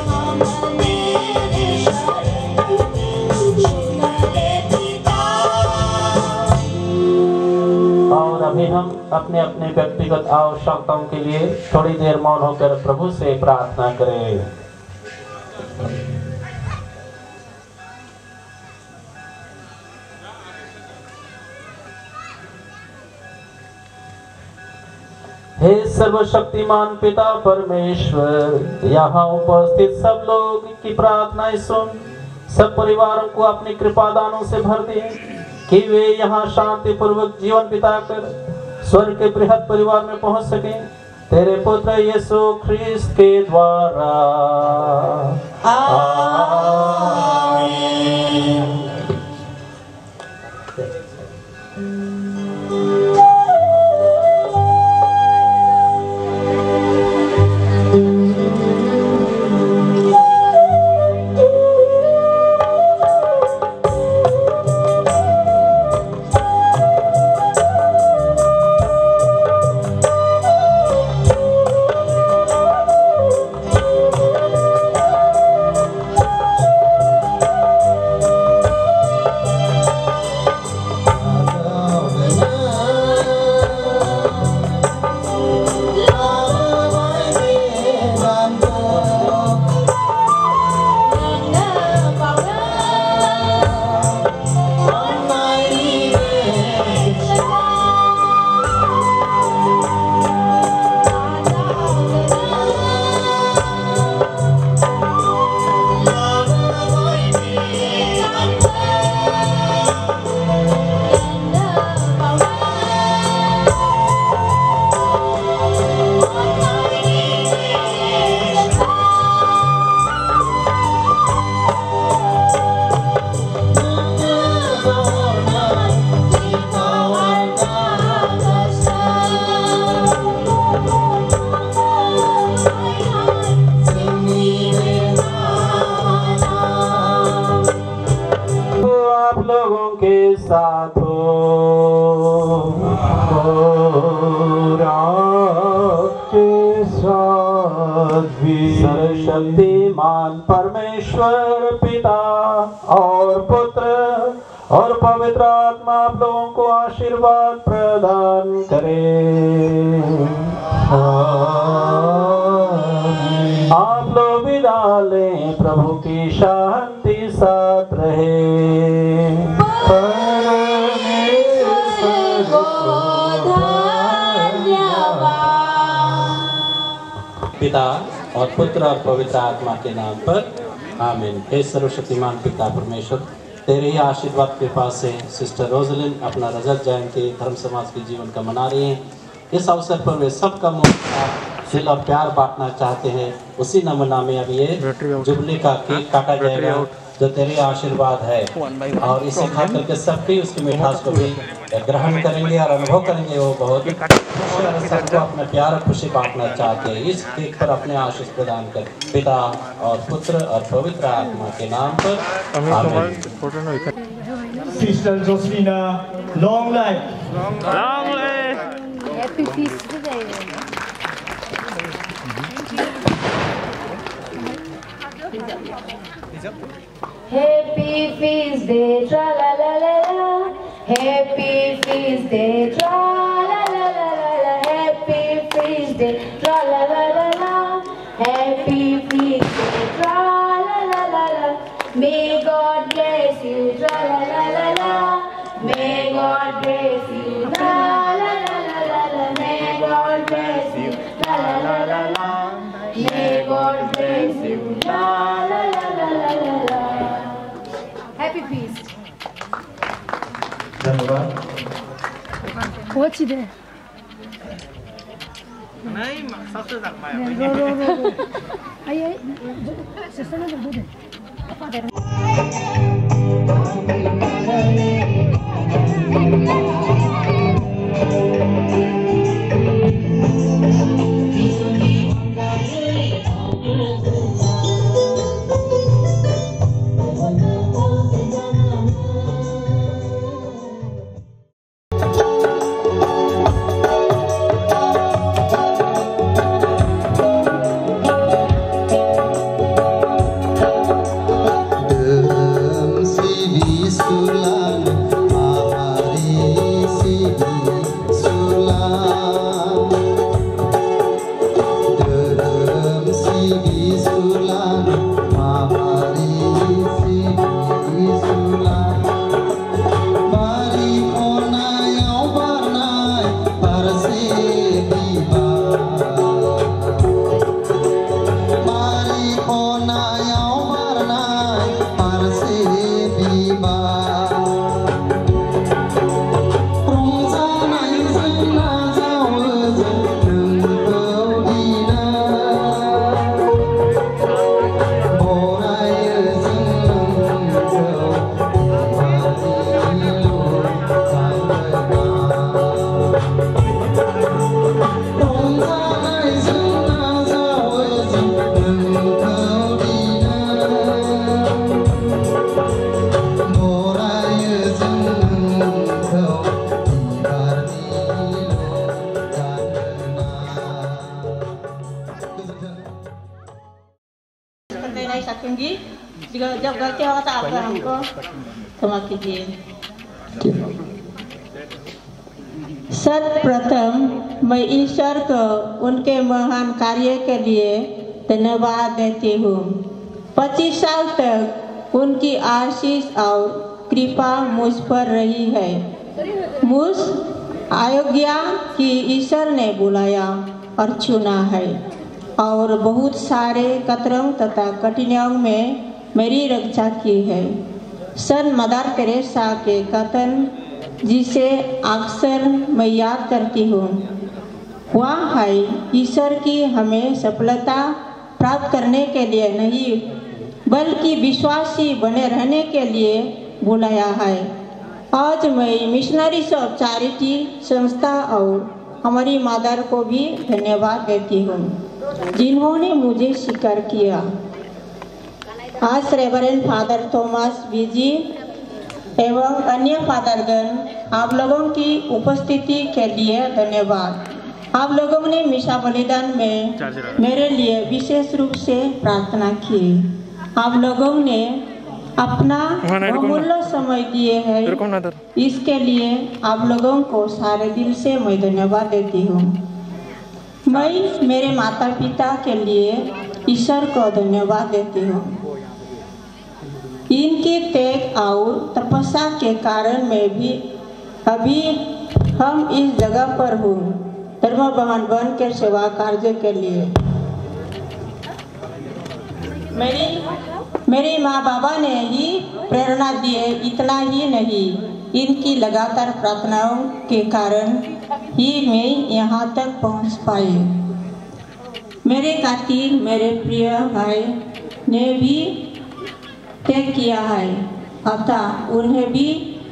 हम तेरी शरण में। सुन ले पिता। और अभी हम अपने अपने व्यक्तिगत आवश्यकताओं के लिए थोड़ी देर मौन होकर प्रभु से प्रार्थना करें। हे सर्वशक्तिमान पिता परमेश्वर, यहाँ उपस्थित सब लोग की प्रार्थनाएं सुन। सब परिवारों को अपनी कृपा दानों से भर दे कि वे यहाँ शांति पूर्वक जीवन बिताकर स्वर्ग के बृहद परिवार में पहुंच सकें, तेरे पुत्र यीशु ख्रिस्त के द्वारा। आमीन। सर्वशक्तिमान परमेश्वर पिता और पुत्र और पवित्र आत्मा आप लोगों को आशीर्वाद प्रदान करे। आप लोग विदा लें, प्रभु की शांति साथ रहे। पिता और पुत्र और पवित्र आत्मा के नाम पर आमीन। हे सर्वशक्तिमान पिता परमेश्वर, तेरे ही आशीर्वाद कृपा से सिस्टर रोजलिन अपना रजत जयंती धर्म समाज के जीवन का मना रही हैं। इस अवसर पर वे सबका दिल और प्यार बांटना चाहते हैं। उसी नमूना में अब ये जुबली का केक काटा जाएगा जो तेरे आशीर्वाद है, और इसे खा करके सबके उसकी मिठास को भी ग्रहण करेंगे और अनुभव करेंगे। वो बहुत सबको अपना प्यार और खुशी बांटना चाहते हैं। इस केक पर अपने आशीष प्रदान कर, पिता और पुत्र और पवित्र आत्मा के नाम पर आमीन। Sister Joselina, long life. Happy feast day. Happy feast day, tra la la la la. Happy feast day, tra la la la la la. Happy feast day, tra la la la la. Happy feast day, tra la la la la. May God bless you, tra la la la la. May God bless you, la la la la la la. May God bless you, la la la la la. May God bless you, la la la la la la. Happy feast. धन्यवाद। What's it? नहीं सबसे ज़्यादा Ay, se está dando de. जब गलती होगा तो आप हमको क्षमा कीजिए। सर्वप्रथम मैं ईश्वर को उनके महान कार्य के लिए धन्यवाद देती हूँ। 25 साल तक उनकी आशीष और कृपा मुझ पर रही है। मुझ अयोग्य की ईश्वर ने बुलाया और चुना है और बहुत सारे कतरंग तथा कठिनाइयों में मेरी रक्षा की है। संत मदर तेरेसा के कथन जिसे अक्सर मैं याद करती हूँ वह है, ईश्वर की हमें सफलता प्राप्त करने के लिए नहीं बल्कि विश्वासी बने रहने के लिए बुलाया है। आज मैं मिशनरीज ऑफ चैरिटी संस्था और हमारी मदर को भी धन्यवाद देती हूँ जिन्होंने मुझे स्वीकार किया। आज रेवरेंड फादर थॉमस बीजी एवं अन्य फादरगण आप लोगों की उपस्थिति के लिए धन्यवाद। आप लोगों ने मिशा बलिदान में मेरे लिए विशेष रूप से प्रार्थना की। आप लोगों ने अपना बहुमूल्य समय दिए हैं। इसके लिए आप लोगों को सारे दिल से मैं धन्यवाद देती हूँ। मैं मेरे माता पिता के लिए ईश्वर को धन्यवाद देती हूँ। इनकी त्याग और तपस्या के कारण मैं भी अभी हम इस जगह पर हूँ, धर्म बहन बन के सेवा कार्य के लिए। मेरे माँ बाबा ने ही प्रेरणा दी है, इतना ही नहीं, इनकी लगातार प्रार्थनाओं के कारण ही मैं यहाँ तक पहुँच पाई। मेरे कार्तिक मेरे प्रिय भाई ने भी त्याग किया है, अतः उन्हें भी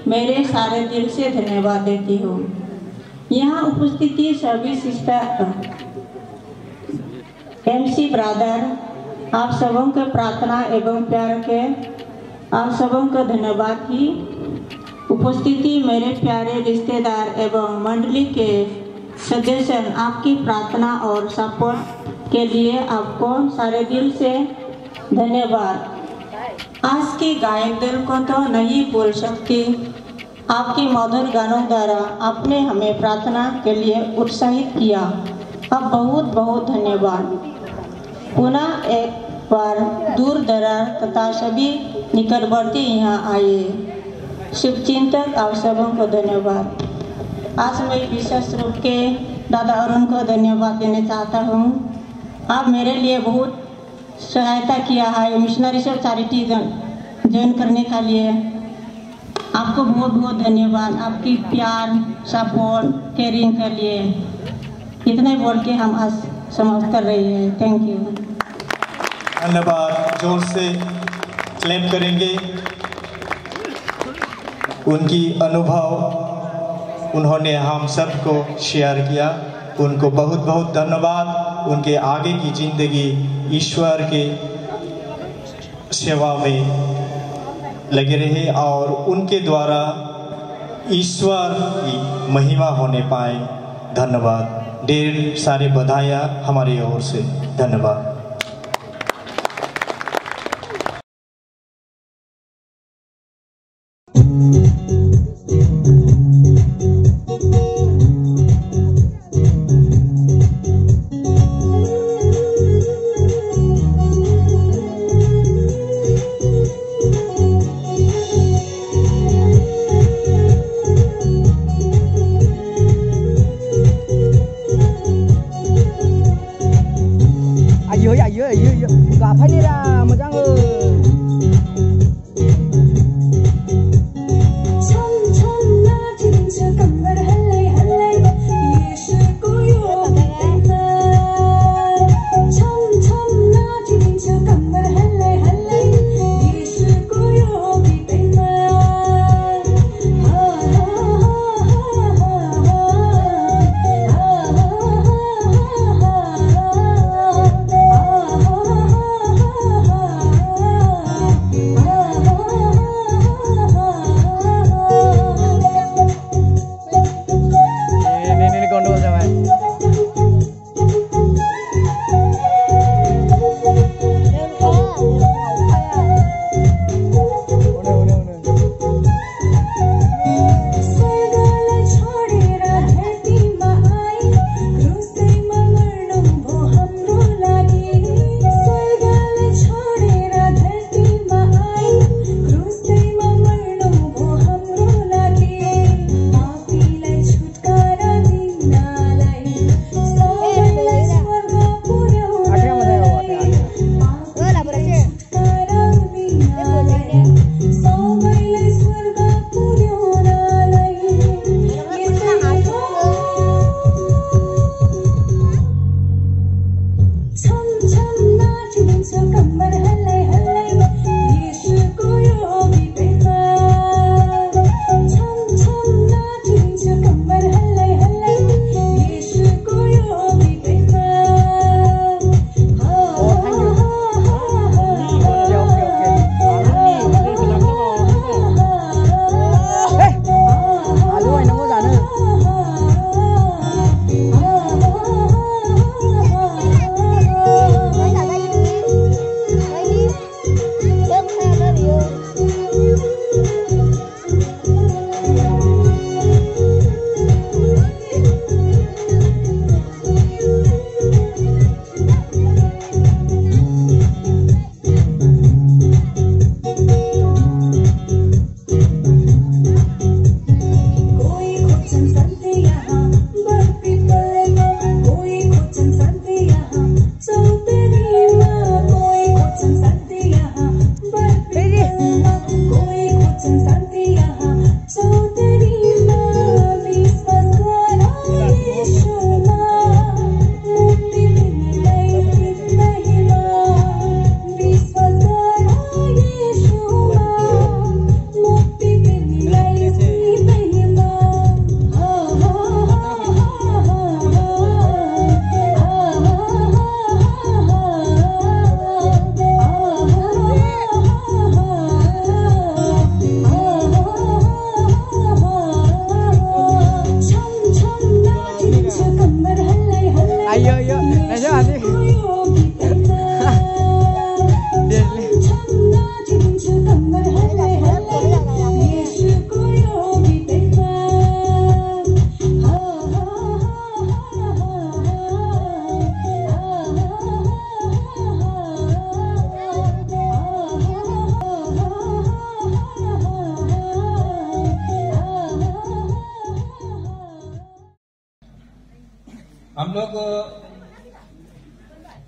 मेरे सारे दिल से धन्यवाद देती हूँ। यहाँ उपस्थिति सभी सिस्टर, MC ब्रदर, आप सबों के प्रार्थना एवं प्यार के आप सबों का धन्यवाद ही। उपस्थिति मेरे प्यारे रिश्तेदार एवं मंडली के सदस्य, आपकी प्रार्थना और सपोर्ट के लिए आपको सारे दिल से धन्यवाद। आज की गायक दल को तो नहीं भूल सकती, आपके मधुर गानों द्वारा आपने हमें प्रार्थना के लिए उत्साहित किया। अब बहुत बहुत धन्यवाद। पुनः एक बार दूर दराज तथा सभी निकटवर्ती यहाँ आए शुभचिंतक आप सबों को धन्यवाद। आज मैं विशेष रूप के दादा अरुण को धन्यवाद देना चाहता हूँ। आप मेरे लिए बहुत सहायता किया है मिशनरी से चैरिटी ज्वाइन करने के लिए। आपको बहुत बहुत धन्यवाद, आपकी प्यार सपोर्ट केयरिंग के लिए। इतने बोल के हम आज समाप्त कर रही है। Thank you. धन्यवाद। जोर से क्लैप करेंगे। उनकी अनुभव उन्होंने हम सबको शेयर किया, उनको बहुत बहुत धन्यवाद। उनके आगे की जिंदगी ईश्वर के सेवा में लगे रहे और उनके द्वारा ईश्वर की महिमा होने पाए। धन्यवाद। ढेर सारे बधाइयाँ हमारी ओर से। धन्यवाद। आइयो हम लोग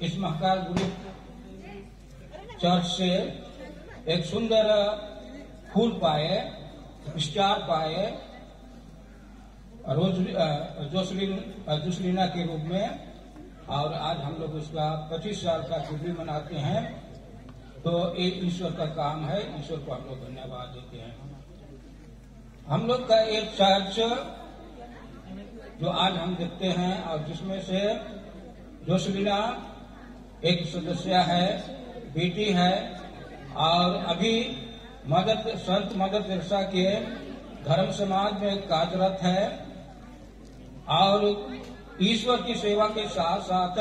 इस महाकाल गुरु चर्च से एक सुंदर फूल पाए, स्टार पाए, जोसलीना के रूप में, और आज हम लोग उसका 25 साल का जुबली मनाते हैं। तो ये ईश्वर का काम है, ईश्वर को हम लोग धन्यवाद देते हैं। हम लोग का एक चर्च जो आज हम देखते हैं और जिसमें से जोसलीना एक सदस्य है, बेटी है, और अभी संत मदर तेरेसा के धर्म समाज में कार्यरत है और ईश्वर की सेवा के साथ साथ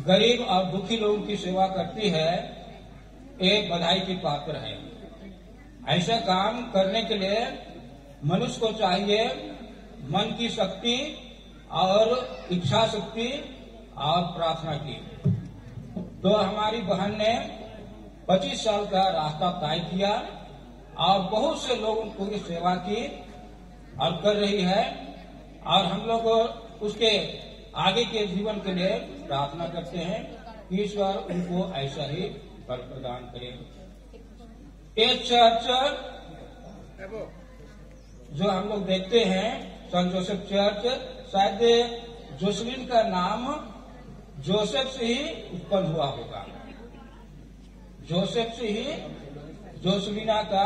गरीब और दुखी लोगों की सेवा करती है। एक बधाई की पात्र है। ऐसा काम करने के लिए मनुष्य को चाहिए मन की शक्ति और इच्छा शक्ति और प्रार्थना की। तो हमारी बहन ने 25 साल का रास्ता तय किया और बहुत से लोगों को की सेवा की और कर रही है, और हम लोग उसके आगे के जीवन के लिए प्रार्थना करते हैं कि ईश्वर उनको ऐसा ही फल प्रदान करे। ये चर्च जो हम लोग देखते हैं सेंट जोसेफ चर्च, शायद जोसलीन का नाम जोसेफ से ही उत्पन्न हुआ होगा। जोसेफ से ही जोसलीना का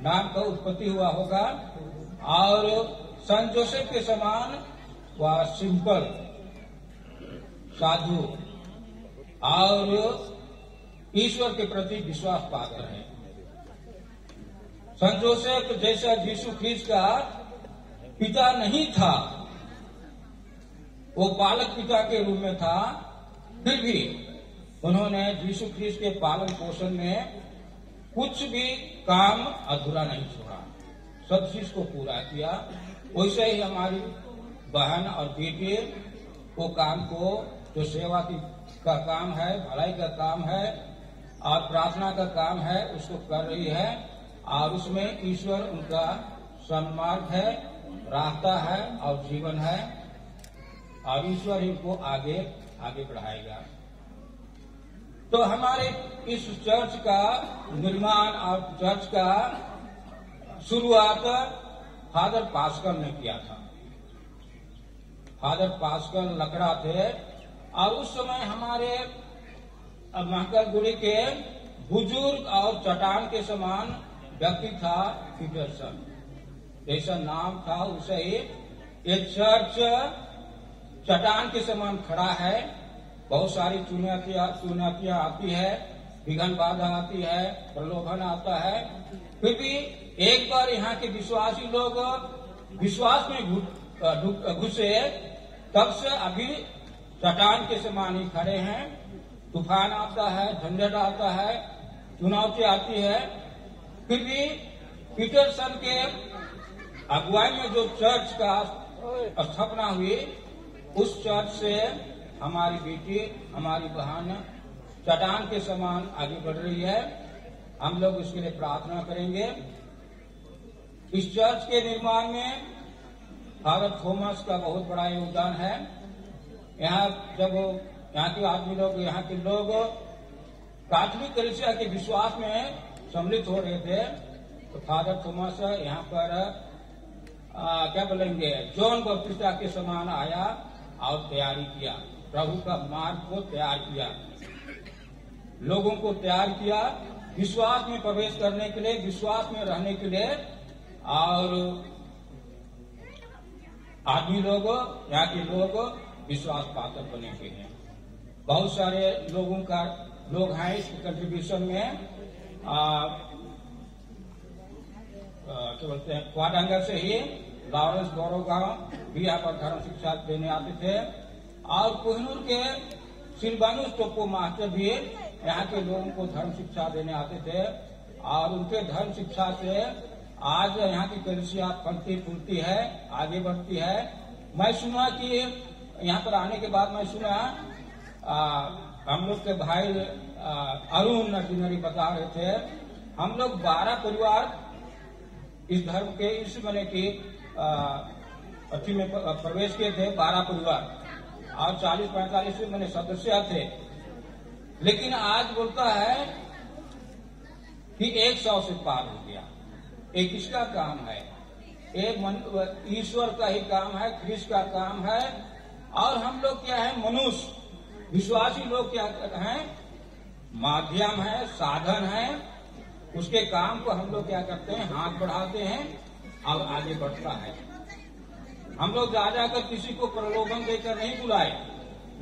नाम का उत्पत्ति हुआ होगा। और संत जोसेफ के समान वह सिंपल, साधु और ईश्वर के प्रति विश्वास पात्र है। संत जोसेफ जैसा यीशु ख्रीस्त का पिता नहीं था, वो बालक पिता के रूप में था, फिर भी उन्होंने यीशु ख्रीस्त के पालन पोषण में कुछ भी काम अधूरा नहीं छोड़ा, सब चीज को पूरा किया। वैसे ही हमारी बहन और बेटी वो काम को, जो सेवा का काम है, भलाई का काम है और प्रार्थना का काम है, उसको कर रही है, और उसमें ईश्वर उनका सन्मार्ग है, रास्ता है और जीवन है, और ईश्वर इनको आगे आगे बढ़ाएगा। तो हमारे इस चर्च का निर्माण और चर्च का शुरुआत फादर पास्कल ने किया था। फादर पास्कल लकड़ा थे, और उस समय हमारे महाकालगुड़ी के बुजुर्ग और चट्टान के समान व्यक्ति था पीटरसन, ऐसा नाम था उसे ही। एक चर्च चट्टान के समान खड़ा है, बहुत सारी चुनौतियां आती है, विघ्न बाधा आती है, प्रलोभन आता है, फिर भी एक बार यहाँ के विश्वासी लोग विश्वास में घुसे, तब से अभी चट्टान के समान ही खड़े हैं। तूफान आता है, झंझट आता है, चुनौती आती है, फिर भी पीटरसन के अगुवाई में जो चर्च का स्थापना हुई, उस चर्च से हमारी बेटी, हमारी बहन चट्टान के समान आगे बढ़ रही है। हम लोग इसके लिए प्रार्थना करेंगे। इस चर्च के निर्माण में फादर थॉमस का बहुत बड़ा योगदान है। यहाँ जब यहाँ के आदमी लोग, यहाँ के लोग कैथोलिक कलीसिया के विश्वास में सम्मिलित हो रहे थे, तो फादर थॉमस यहाँ पर क्या बोलेंगे, जॉन बपतिस्ता के समान आया और तैयारी किया, प्रभु का मार्ग को तैयार किया, लोगों को तैयार किया विश्वास में प्रवेश करने के लिए, विश्वास में रहने के लिए। और आदमी लोग, यहाँ के लोग विश्वास पात्र बने के हैं। बहुत सारे लोग हैं इस कंट्रीब्यूशन में। क्या बोलते हैं, क्वाडांगर से ही लॉरेंस बोरोगा भी यहाँ पर धर्म शिक्षा देने आते थे, और कोहिनूर के सिल्वानुस टोपो मास्टर भी यहाँ के लोगों को धर्म शिक्षा देने आते थे। और उनके धर्म शिक्षा से आज यहाँ की कलीसिया फलती फूलती है, आगे बढ़ती है। मैं सुना कि यहाँ पर आने के बाद मैं सुना हम लोग के भाई अरुण नर्जिनरी बता रहे थे, हम लोग 12 परिवार इस धर्म के इस मने की अथी में प्रवेश किए थे, 12 परिवार, और 40-45 मैंने सदस्य थे। लेकिन आज बोलता है कि 100 से पार हो गया। एक किसका काम है? एक ईश्वर का ही काम है, ख्रिस्त का काम है। और हम लोग क्या है, मनुष्य विश्वासी लोग क्या हैं, माध्यम है, साधन है। उसके काम को हम लोग क्या करते हैं, हाथ बढ़ाते हैं और आगे बढ़ता है। हम लोग जा जाकर किसी को प्रलोभन देकर नहीं बुलाए,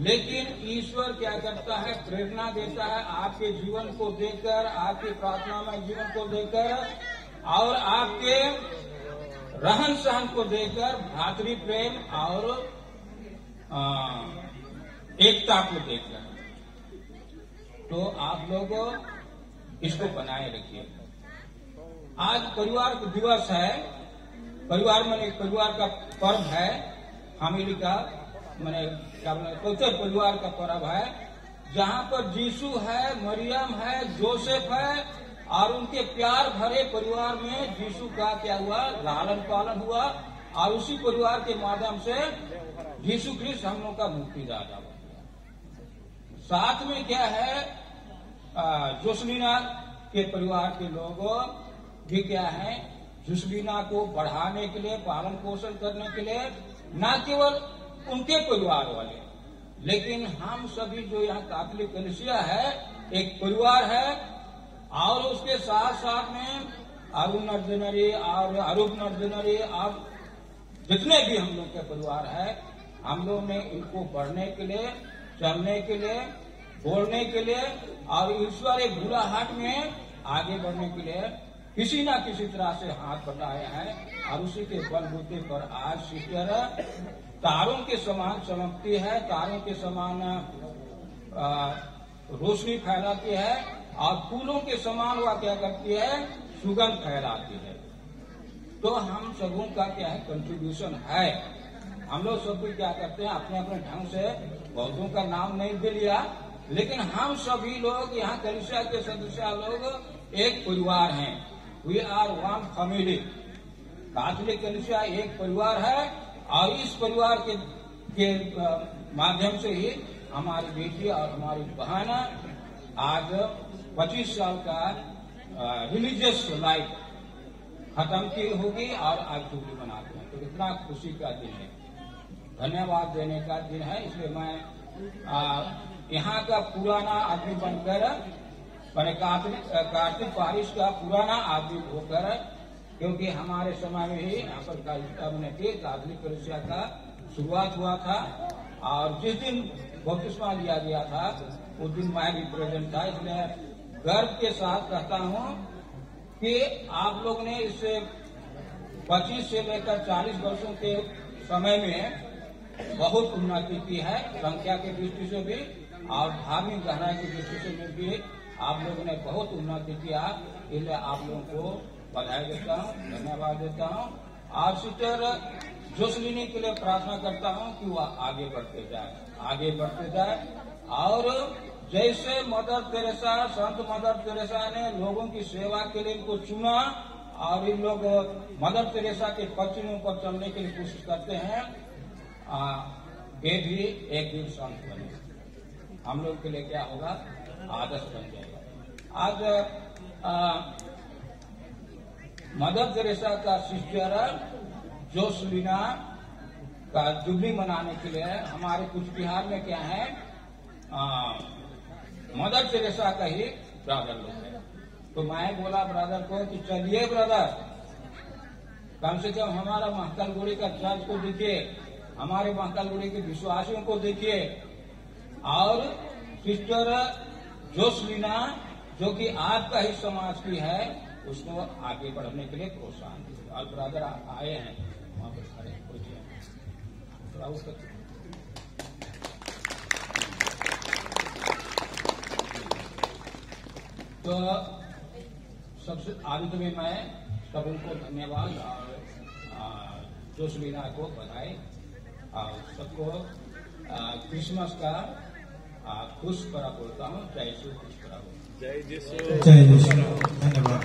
लेकिन ईश्वर क्या करता है, प्रेरणा देता है आपके जीवन को देखकर, आपके प्रार्थना में जीवन को देखकर और आपके रहन सहन को देखकर, भातृ प्रेम और एकता को देखकर। तो आप लोग इसको बनाए रखिए। आज परिवार दिवस है, परिवार में परिवार का पर्व है, फैमिली का मैंने क्या बोले, पवित्र परिवार का पर्व है, जहाँ पर यीशु है, मरियम है, जोसेफ है, और उनके प्यार भरे परिवार में यीशु का क्या हुआ, लालन पालन हुआ। और उसी परिवार के माध्यम से यीशु ख्रिस्त हम लोग का मुक्तिदाता बन गया। साथ में क्या है, जोसलीना के परिवार के लोग भी क्या है, जोसलीना को बढ़ाने के लिए, पालन पोषण करने के लिए, न केवल उनके परिवार वाले, लेकिन हम सभी जो यहाँ कैथोलिक कलीसिया है एक परिवार है। और उसके साथ साथ में अरुण नर्जिनरी और अरूप नर्जिनरी और जितने भी हम लोग के परिवार है, हम लोग ने इनको बढ़ने के लिए, चलने के लिए, बोलने के लिए और ईश्वर एक बुरा हाट में आगे बढ़ने के लिए किसी न किसी तरह से हाथ बढ़ाए हैं। और उसी के बलबूते पर आज सिस्टर तारों के समान चमकती है, तारों के समान रोशनी फैलाती है, और फूलों के समान वह क्या करती है, सुगंध फैलाती है। तो हम सबों का क्या है, कंट्रीब्यूशन है। हम लोग सब भी क्या करते हैं, अपने अपने ढंग से बहुतों का नाम नहीं दे लिया, लेकिन हम सभी लोग यहाँ कलीसिया के सदस्य लोग एक परिवार हैं। We are one family. Catholic कलीसिया एक परिवार है, और इस परिवार के माध्यम से ही हमारी बेटी और हमारी बहन आज 25 साल का रिलीजियस लाइफ खत्म की होगी और आज जुबली मनाते हैं। तो इतना खुशी का दिन है, धन्यवाद देने का दिन है। इसलिए मैं यहाँ का पुराना आदमी बनकर, मैंने कार्तिक पारिश का पुराना आदमी होकर, क्योंकि हमारे समय में ही यहाँ पर कैथोलिक कलीसिया का शुरुआत हुआ था, और जिस दिन बपतिस्मा लिया गया था उस दिन मैं भी प्रेजेंट था। इसलिए गर्व के साथ कहता हूँ कि आप लोग ने इस 25 से लेकर 40 वर्षों के समय में बहुत उन्नति की है, संख्या की दृष्टि से भी और धार्मिक गहराई की दृष्टि से भी आप लोगों ने बहुत उन्नति किया, इसलिए आप लोगों को बधाई देता हूँ, धन्यवाद देता हूँ। और सिस्टर जोसलिनी के लिए प्रार्थना करता हूँ कि वह आगे बढ़ते जाए। और जैसे मदर तेरेसा, संत मदर तेरेसा ने लोगों की सेवा के लिए इनको चुना और इन लोग मदर तेरेसा के पत्नियों पर चलने के लिए कोशिश करते हैं, वे भी एक दिन संत बने। हम लोग के लिए क्या होगा? आदर्श बन जाएगा। आज मदर तेरेसा का सिस्टर जोसलिना का जुबली मनाने के लिए हमारे कुछ बिहार में क्या है, मदर तेरेसा का ही ब्रदर लोग है। तो मैं बोला ब्रदर को कि चलिए ब्रदर, कम से कम हमारा महाकालगुड़ी का चर्च को देखिए, हमारे महाकालगुड़ी के विश्वासियों को देखिए, और सिस्टर जोसलिना जो कि आपका ही समाज की है उसको आगे बढ़ने के लिए प्रोत्साहन दीजिए। और ब्रदर आए हैं वहां पर खड़े तो सबसे आगे तो भी मैं सब उनको धन्यवाद और जोसलिना को बधाई और सबको क्रिसमस का खुश करा बोलता हूँ। जय यीशु, खुश करा बोलता हूँ। जय यीशु, धन्यवाद।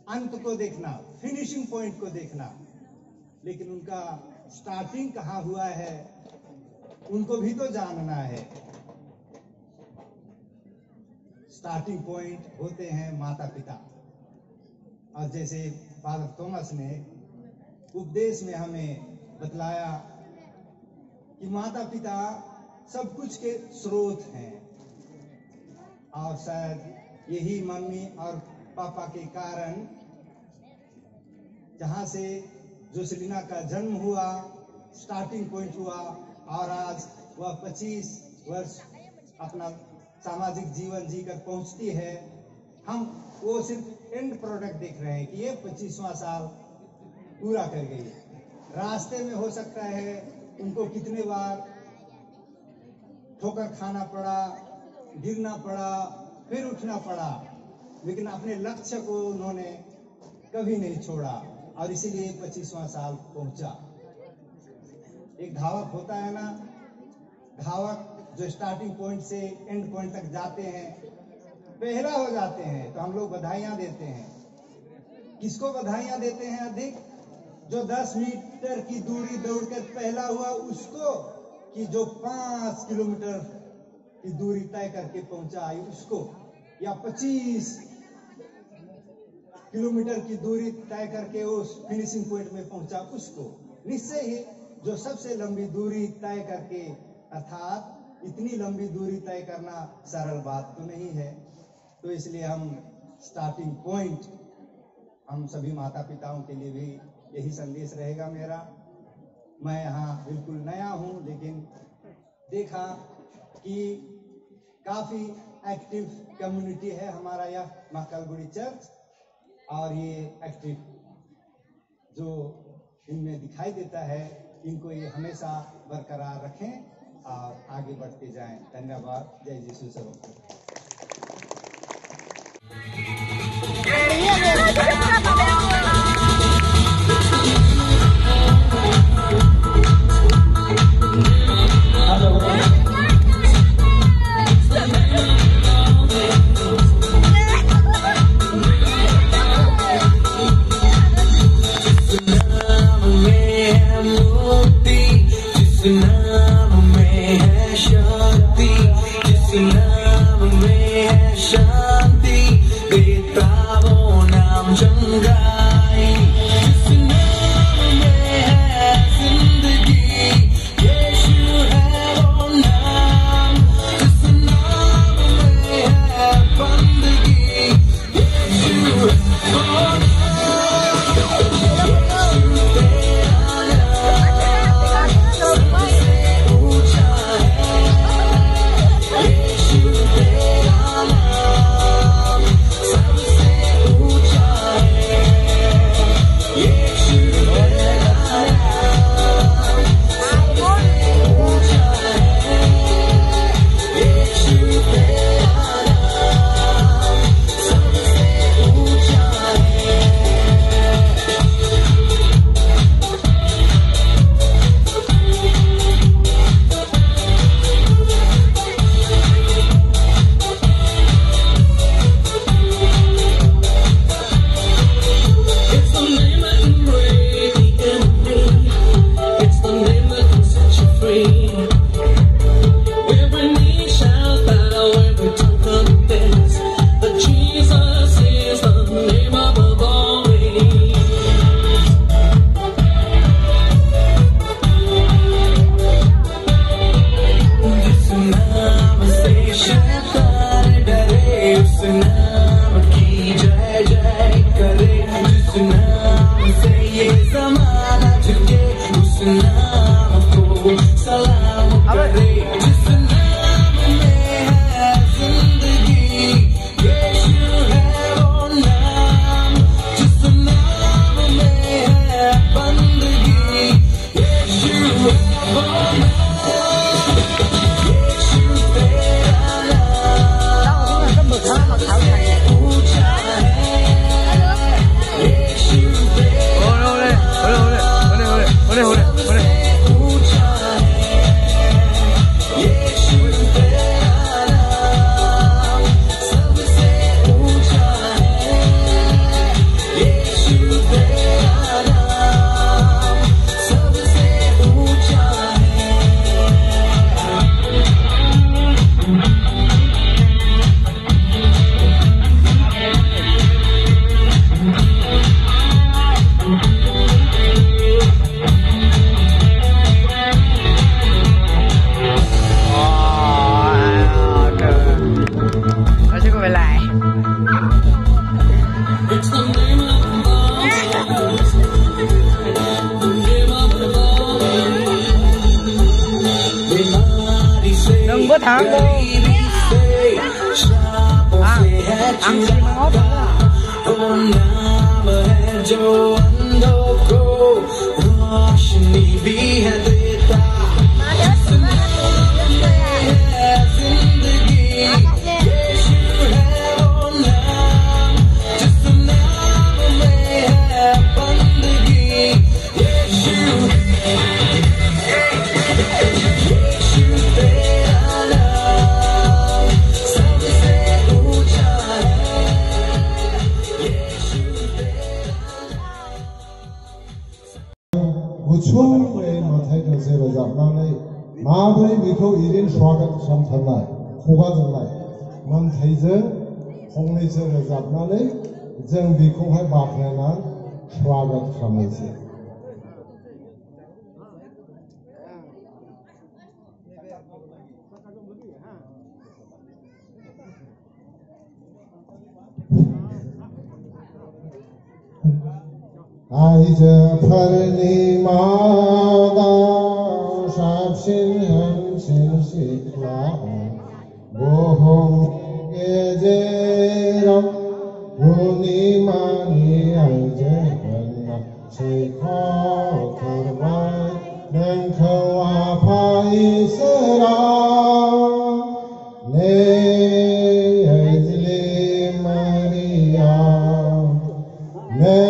अंत को देखना, फिनिशिंग पॉइंट को देखना, लेकिन उनका स्टार्टिंग कहाँ हुआ है उनको भी तो जानना है। स्टार्टिंग पॉइंट होते हैं माता पिता। और जैसे फादर थॉमस ने उपदेश में हमें बतलाया कि माता पिता सब कुछ के स्रोत हैं, और शायद यही मम्मी और पापा के कारण जहाँ से जोसेलिना का जन्म हुआ, स्टार्टिंग पॉइंट हुआ, और आज वह 25 वर्ष अपना सामाजिक जीवन जीकर पहुंचती है। हम वो सिर्फ एंड प्रोडक्ट देख रहे हैं कि ये 25वां साल पूरा कर गई। रास्ते में हो सकता है उनको कितने बार ठोकर खाना पड़ा, गिरना पड़ा, फिर उठना पड़ा, लेकिन अपने लक्ष्य को उन्होंने कभी नहीं छोड़ा, और इसीलिए 25वां साल पहुंचा। एक धावक होता है ना, धावक जो स्टार्टिंग पॉइंट से एंड पॉइंट तक जाते हैं, पहला हो जाते हैं, तो हम लोग बधाइयां देते हैं। किसको बधाइयां देते हैं अधिक? जो 10 मीटर की दूरी दौड़कर पहला हुआ उसको, कि जो 5 किलोमीटर की दूरी तय करके पहुंचा आई उसको, या 25 किलोमीटर की दूरी तय करके उस फिनिशिंग पॉइंट में पहुंचा उसको। निश्चय ही जो सबसे लंबी दूरी तय करके, अर्थात इतनी लंबी दूरी तय करना सरल बात तो नहीं है, तो इसलिए हम स्टार्टिंग पॉइंट, हम सभी माता पिताओं के लिए भी यही संदेश रहेगा मेरा। मैं यहाँ बिल्कुल नया हूँ, लेकिन देखा कि काफ़ी एक्टिव कम्युनिटी है हमारा यह महाकालगुड़ी चर्च, और ये एक्टिव जो इनमें दिखाई देता है, इनको ये हमेशा बरकरार रखें और आगे बढ़ते जाएं। धन्यवाद। जय यीशु सर्वप्रभु। Yeah. गरीबी से शापों से है छुड़ाता, वो नाम है जो अंधों को रोशनी भी है देता। जिस नाम में है जिंदगी, यीशु है वो नाम। जिस नाम में है बंदगी, यीशु तेरा नाम सबसे ऊंचा है। गुसुंयै मेथाइ दोंसे रोजाबनानै माबोरै बेखौ इरिन स्वागत खालामथारनाय खुगाजोंनाय मोन्थाइजों फंनैसो रोजाबनानै जों बेखौहाय बाख्नायना स्वागत खालामनोसै। आइजोफोरनि मादाव साबसिन हामसिन सिख्ला बुहुमनि गेजेराव गुनिमानि आइजो होनना सायख'थारबाय नोंखौ आफा इसोरा। नै आइजोलि मारिया, नै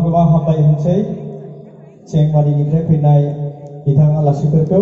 गोबां हामबाय होनसै चेंमारिनिफ्राय फैनाय बिथां आलासिफोरखौ।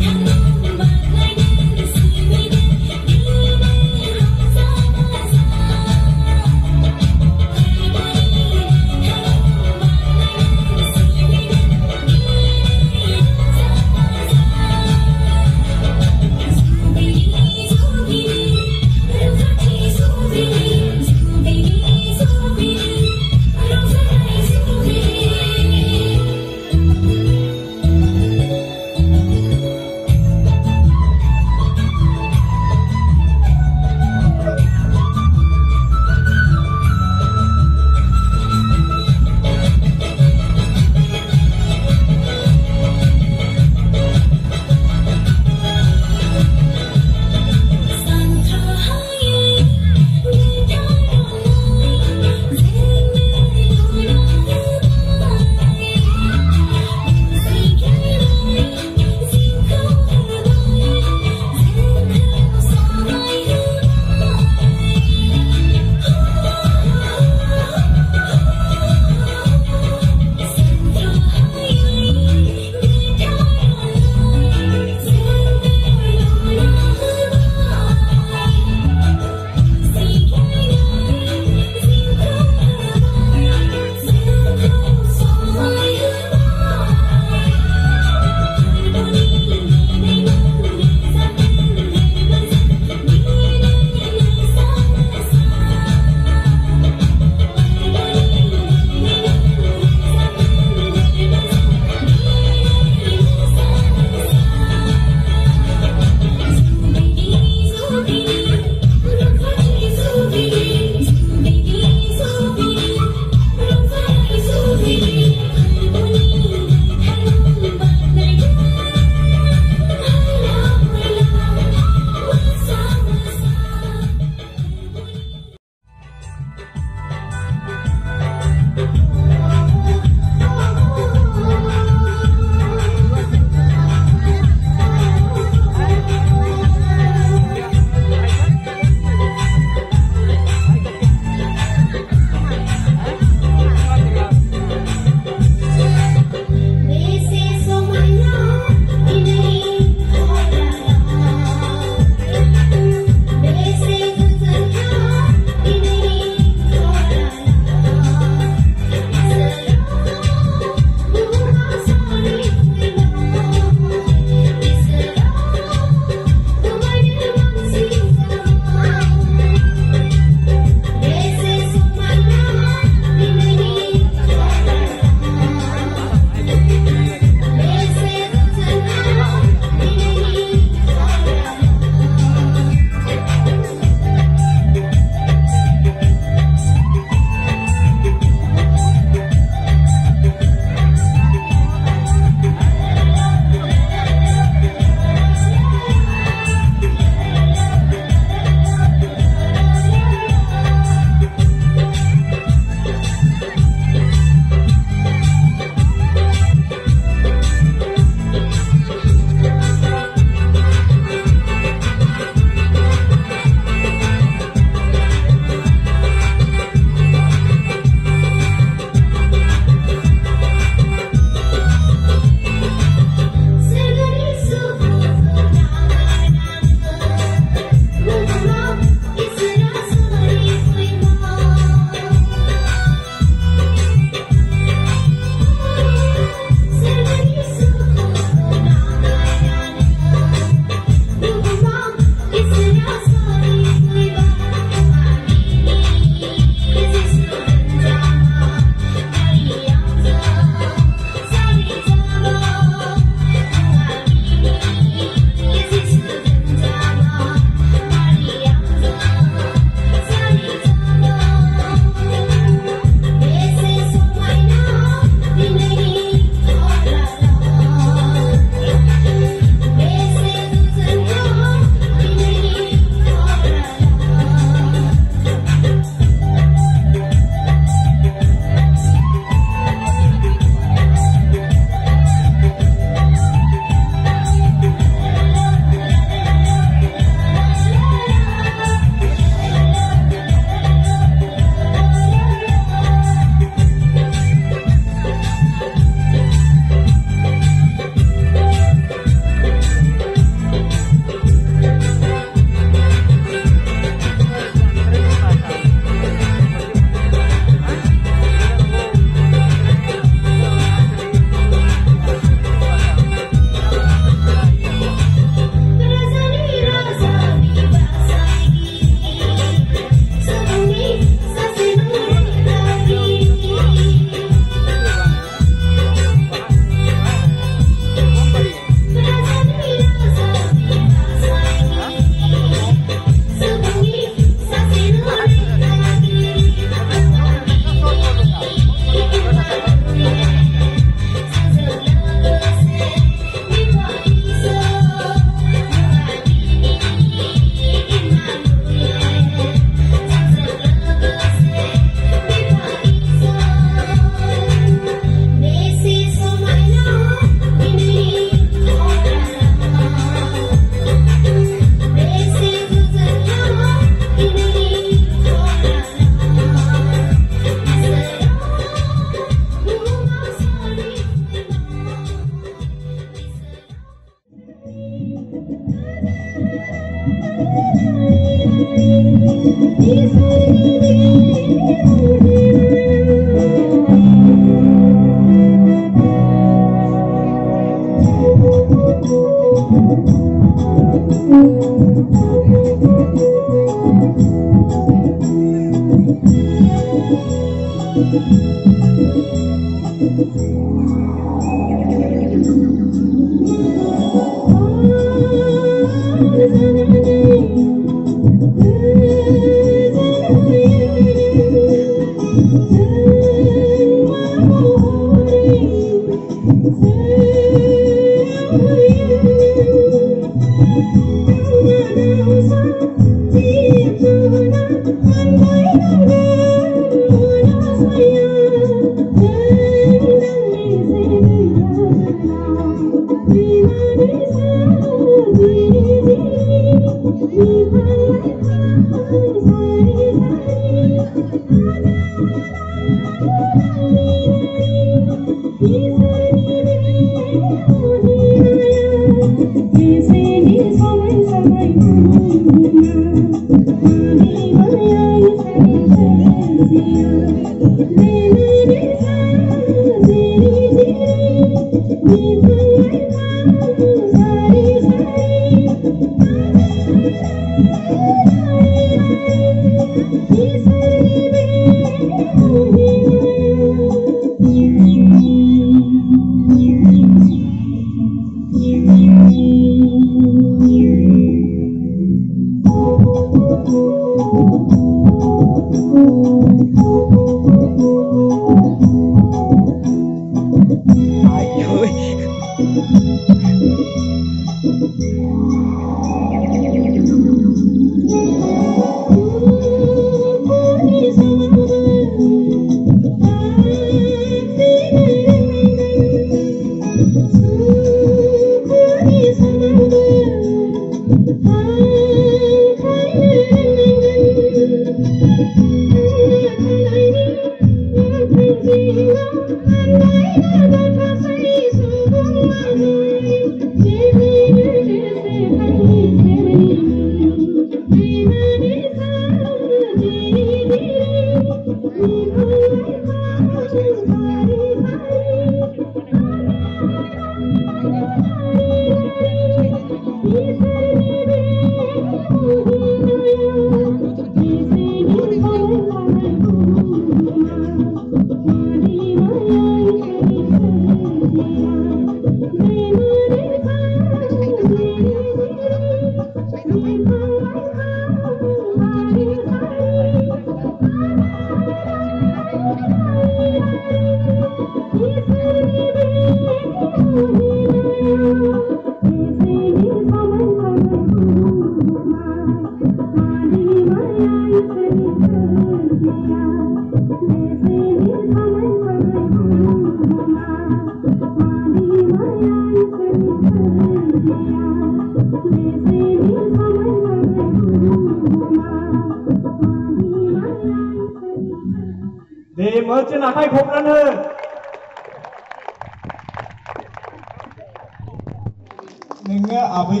नोङो आबै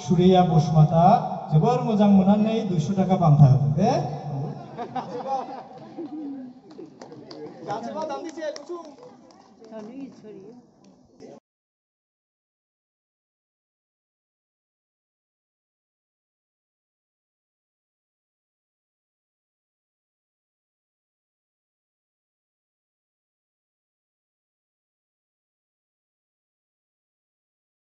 सुरेया बसुमता जोबोर मोजां मोननानै 200 टाका बान्था होदों दे गासैबो दाम दिसे गुसुं